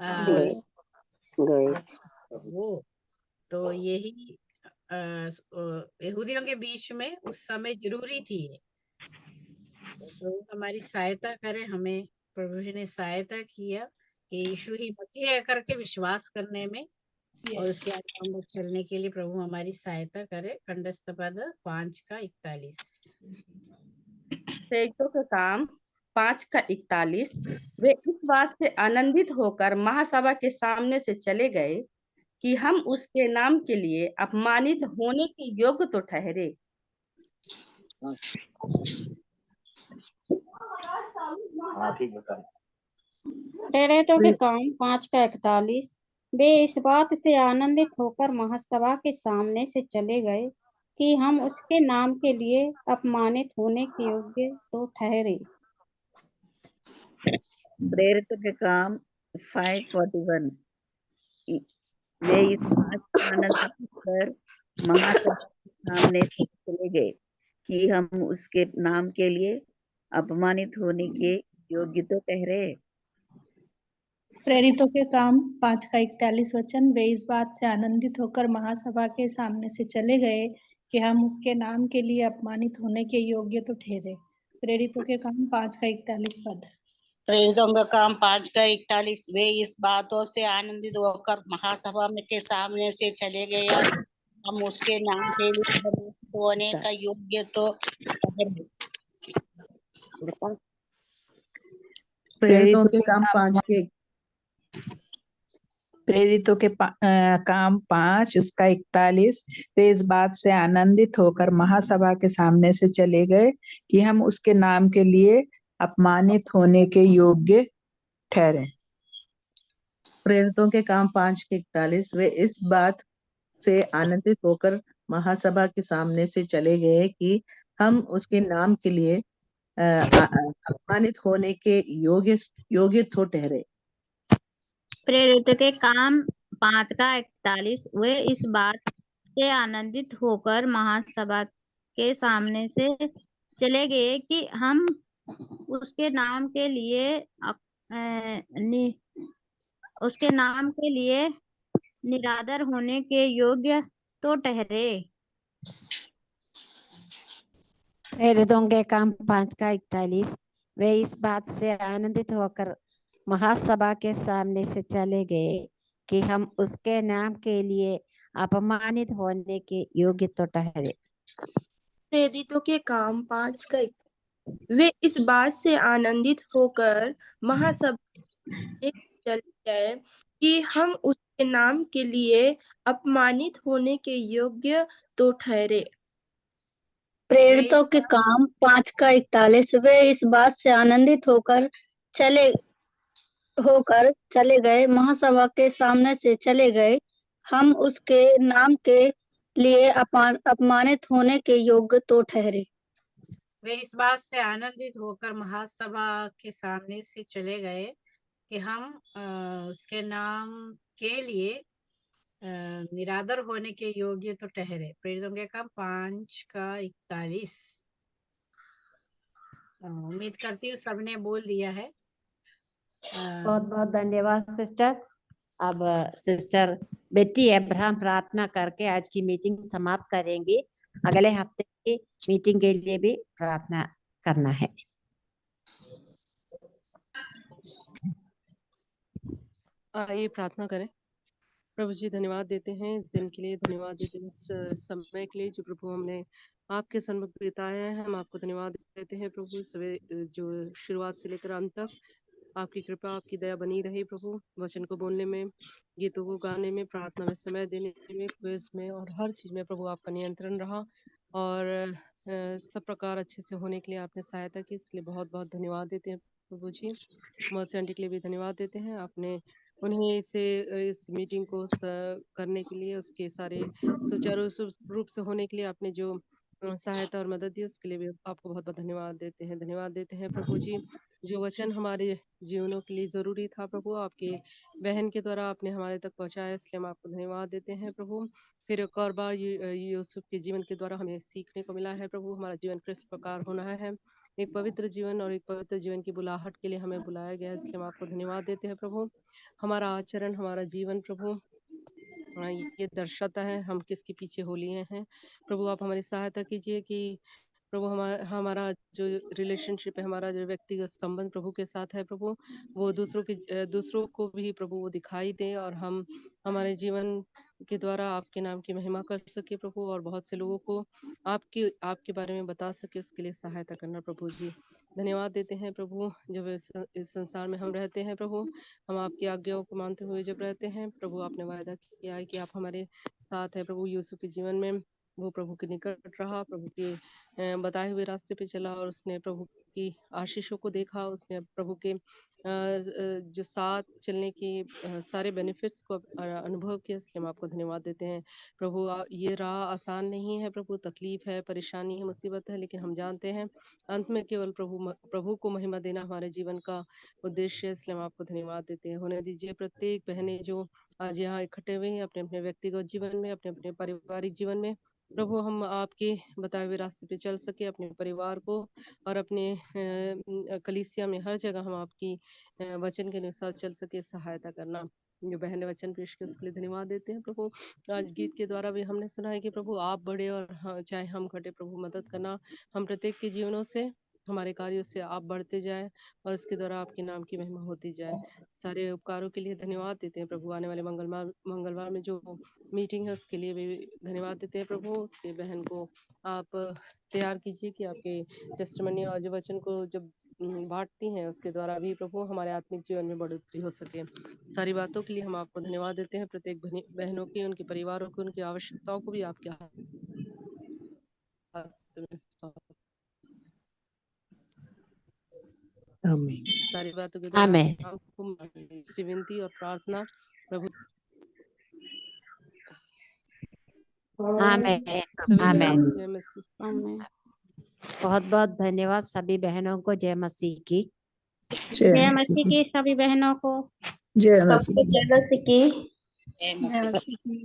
गए। वो, तो यही यहूदियों के बीच में उस समय जरूरी थी। तो हमारी सहायता करे, हमें प्रभु जी ने सहायता किया कि यीशु ही मसीह है करके विश्वास करने में और उसके आज्ञा में चलने के लिए प्रभु हमारी सहायता करे। कंठस्थ पद 5:41। प्रेरितों के काम 5:41। वे इस बात से आनंदित होकर महासभा के सामने से चले गए कि हम उसके नाम के लिए अपमानित होने के योग्य तो ठहरे। प्रेरितों के काम 5:41। वे इस बात से आनंदित होकर महासभा के सामने से चले गए कि हम उसके नाम के लिए अपमानित होने के योग्य तो ठहरे। प्रेरितों के काम 5:41। वे इस बात से आनंदित होकर महासभा के सामने चले गए कि हम उसके नाम के लिए अपमानित होने के योग्य तो ठहरे। प्रेरितों के काम 5:41 वचन। वे इस बात से आनंदित होकर महासभा के सामने से चले गए कि हम उसके नाम के लिए अपमानित होने के योग्य तो ठहरे। प्रेरितों के काम 5:41 पद। प्रेरितों का काम 5:41। वे इस बातों से आनंदित होकर महासभा में के सामने से चले गए और हम उसके नाम के लिए अपमानित होने का योग्य तो ठहरे। प्रेरितों के काम 5 के प्रेरितों के काम 5 उसका 41। वे इस बात से आनंदित होकर महासभा के सामने से चले गए कि हम उसके नाम के लिए अपमानित होने के योग्य ठहरे। प्रेरितों के काम 5 के 41। वे इस बात से आनंदित होकर महासभा के सामने से चले गए कि हम उसके नाम के लिए अपमानित होने के योग्य तो ठहरे। प्रेरितों के काम 5 का 41। वे इस बात से आनंदित होकर महासभा के सामने से चले गए कि हम उसके नाम के लिए निरादर होने के योग्य तो ठहरे। प्रेरितों के काम 5 का 41। वे इस बात से आनंदित होकर महासभा के सामने से चले गए कि हम उसके नाम के लिए अपमानित होने के योग्य तो ठहरे। प्रेरितों के काम 5 का 41। वे इस बात से आनंदित होकर महासभा में चले गए कि हम उसके नाम के लिए अपमानित होने के योग्य तो ठहरे। प्रेरितों के काम 5 का 41। वे इस बात से आनंदित होकर चले गए महासभा के सामने से चले गए हम उसके नाम के लिए अपमानित होने के योग्य तो ठहरे। वे इस बात से आनंदित होकर महासभा के सामने से चले गए कि हम उसके नाम के लिए निरादर होने के योग्य तो ठहरे। प्रेरितों के काम 5 का 41। उम्मीद करती हूँ सबने बोल दिया है। बहुत बहुत धन्यवाद सिस्टर। अब सिस्टर बेटी अब्राहम प्रार्थना करके आज की मीटिंग समाप्त करेंगी। अगले हफ्ते की मीटिंग के लिए भी प्रार्थना करना है। आइए प्रार्थना करें। प्रभु जी धन्यवाद देते हैं इस दिन के लिए, धन्यवाद देते हैं इस समय के लिए जो प्रभु हमने आपके सन्मुख बिताया है। हम आपको धन्यवाद देते हैं प्रभु, जो शुरुआत से लेकर अंत तक आपकी कृपा आपकी दया बनी रही प्रभु। वचन को बोलने में, गीतों को गाने में, प्रार्थना में समय देने में, क्विज में और हर चीज में प्रभु आपका नियंत्रण रहा और सब प्रकार अच्छे से होने के लिए आपने सहायता की, इसलिए बहुत बहुत धन्यवाद देते हैं प्रभु जी। मौसी आंटी के लिए भी धन्यवाद देते हैं, आपने उन्हें इस मीटिंग को करने के लिए, उसके सारे सुचारू रूप से होने के लिए आपने जो सहायता और मदद दी उसके लिए भी आपको बहुत बहुत धन्यवाद देते हैं प्रभु जी। जो वचन हमारे जीवनों के लिए जरूरी था प्रभु, आपके बहन के द्वारा आपने हमारे तक पहुंचाया, इसलिए हम आपको धन्यवाद देते हैं प्रभु। फिर एक और बार यूसुफ के जीवन के द्वारा हमें सीखने को मिला है प्रभु, हमारा जीवन किस प्रकार होना है। एक पवित्र जीवन और एक पवित्र जीवन की बुलाहट के लिए हमें बुलाया गया है, इसलिए हम आपको धन्यवाद देते हैं प्रभु। हमारा आचरण, हमारा जीवन प्रभु ये दर्शाता है हम किसके पीछे हो लिए हैं प्रभु। आप हमारी सहायता कीजिए कि प्रभु हमारा जो रिलेशनशिप है, हमारा जो व्यक्तिगत संबंध प्रभु के साथ है प्रभु, वो दूसरों को भी प्रभु वो दिखाई दे और हम हमारे जीवन के द्वारा आपके नाम की महिमा कर सके प्रभु, और बहुत से लोगों को आपके बारे में बता सके, उसके लिए सहायता करना प्रभु जी। धन्यवाद देते हैं प्रभु, जब इस संसार में हम रहते हैं प्रभु, हम आपकी आज्ञाओं को मानते हुए जब रहते हैं प्रभु, आपने वायदा किया है कि आप हमारे साथ है प्रभु। यूसुफ के जीवन में वो प्रभु के निकट रहा, प्रभु के बताए हुए रास्ते पे चला और उसने प्रभु की आशीषों को देखा, उसने प्रभु के जो साथ चलने की सारे बेनिफिट्स को अनुभव किया, इसलिए हम आपको धन्यवाद देते हैं प्रभु। ये राह आसान नहीं है प्रभु, तकलीफ है, परेशानी है, मुसीबत है, लेकिन हम जानते हैं अंत में केवल प्रभु को महिमा देना हमारे जीवन का उद्देश्य है, इसलिए हम आपको धन्यवाद देते हैं। होने दीजिए प्रत्येक बहनें जो आज यहाँ इकट्ठे हुए हैं, अपने अपने व्यक्तिगत जीवन में, अपने अपने पारिवारिक जीवन में प्रभु, हम आपके बताए हुए रास्ते पे चल सके, अपने परिवार को और अपने कलीसिया में हर जगह हम आपकी वचन के अनुसार चल सके, सहायता करना। जो बहन ने वचन पेश किया उसके लिए धन्यवाद देते हैं प्रभु। आज गीत के द्वारा भी हमने सुना है कि प्रभु आप बड़े और चाहे हम घटे प्रभु, मदद करना हम प्रत्येक के जीवनों से, हमारे कार्यों से आप बढ़ते जाए और इसके द्वारा आपके नाम की महिमा होती जाए। सारे उपकारों के लिए धन्यवाद देते हैं प्रभु। आने वाले मंगलवार में जो मीटिंग है उसके लिए भी धन्यवाद देते हैं प्रभु। उसके बहन को आप तैयार कीजिए कि आपके टेस्टमनी और जो वचन को जब बांटती हैं उसके द्वारा भी प्रभु हमारे आत्मिक जीवन में बढ़ोतरी हो सके। सारी बातों के लिए हम आपको धन्यवाद देते हैं। प्रत्येक बहनों की, उनके परिवारों की, उनकी आवश्यकताओं को भी आपके हाथ में सौंप- आमीन। सारी बातों के द्वारा आमीन। आपको विनती और प्रार्थना प्रभु आमीन। सभी बहनों आमीन। को जय मसीह। आमीन। बहुत बहुत धन्यवाद सभी बहनों को। जय मसीह की। जय मसीह की सभी बहनों को। जय सबको मसीह। जय मसीह की। जय जय मसीह। मसीह की।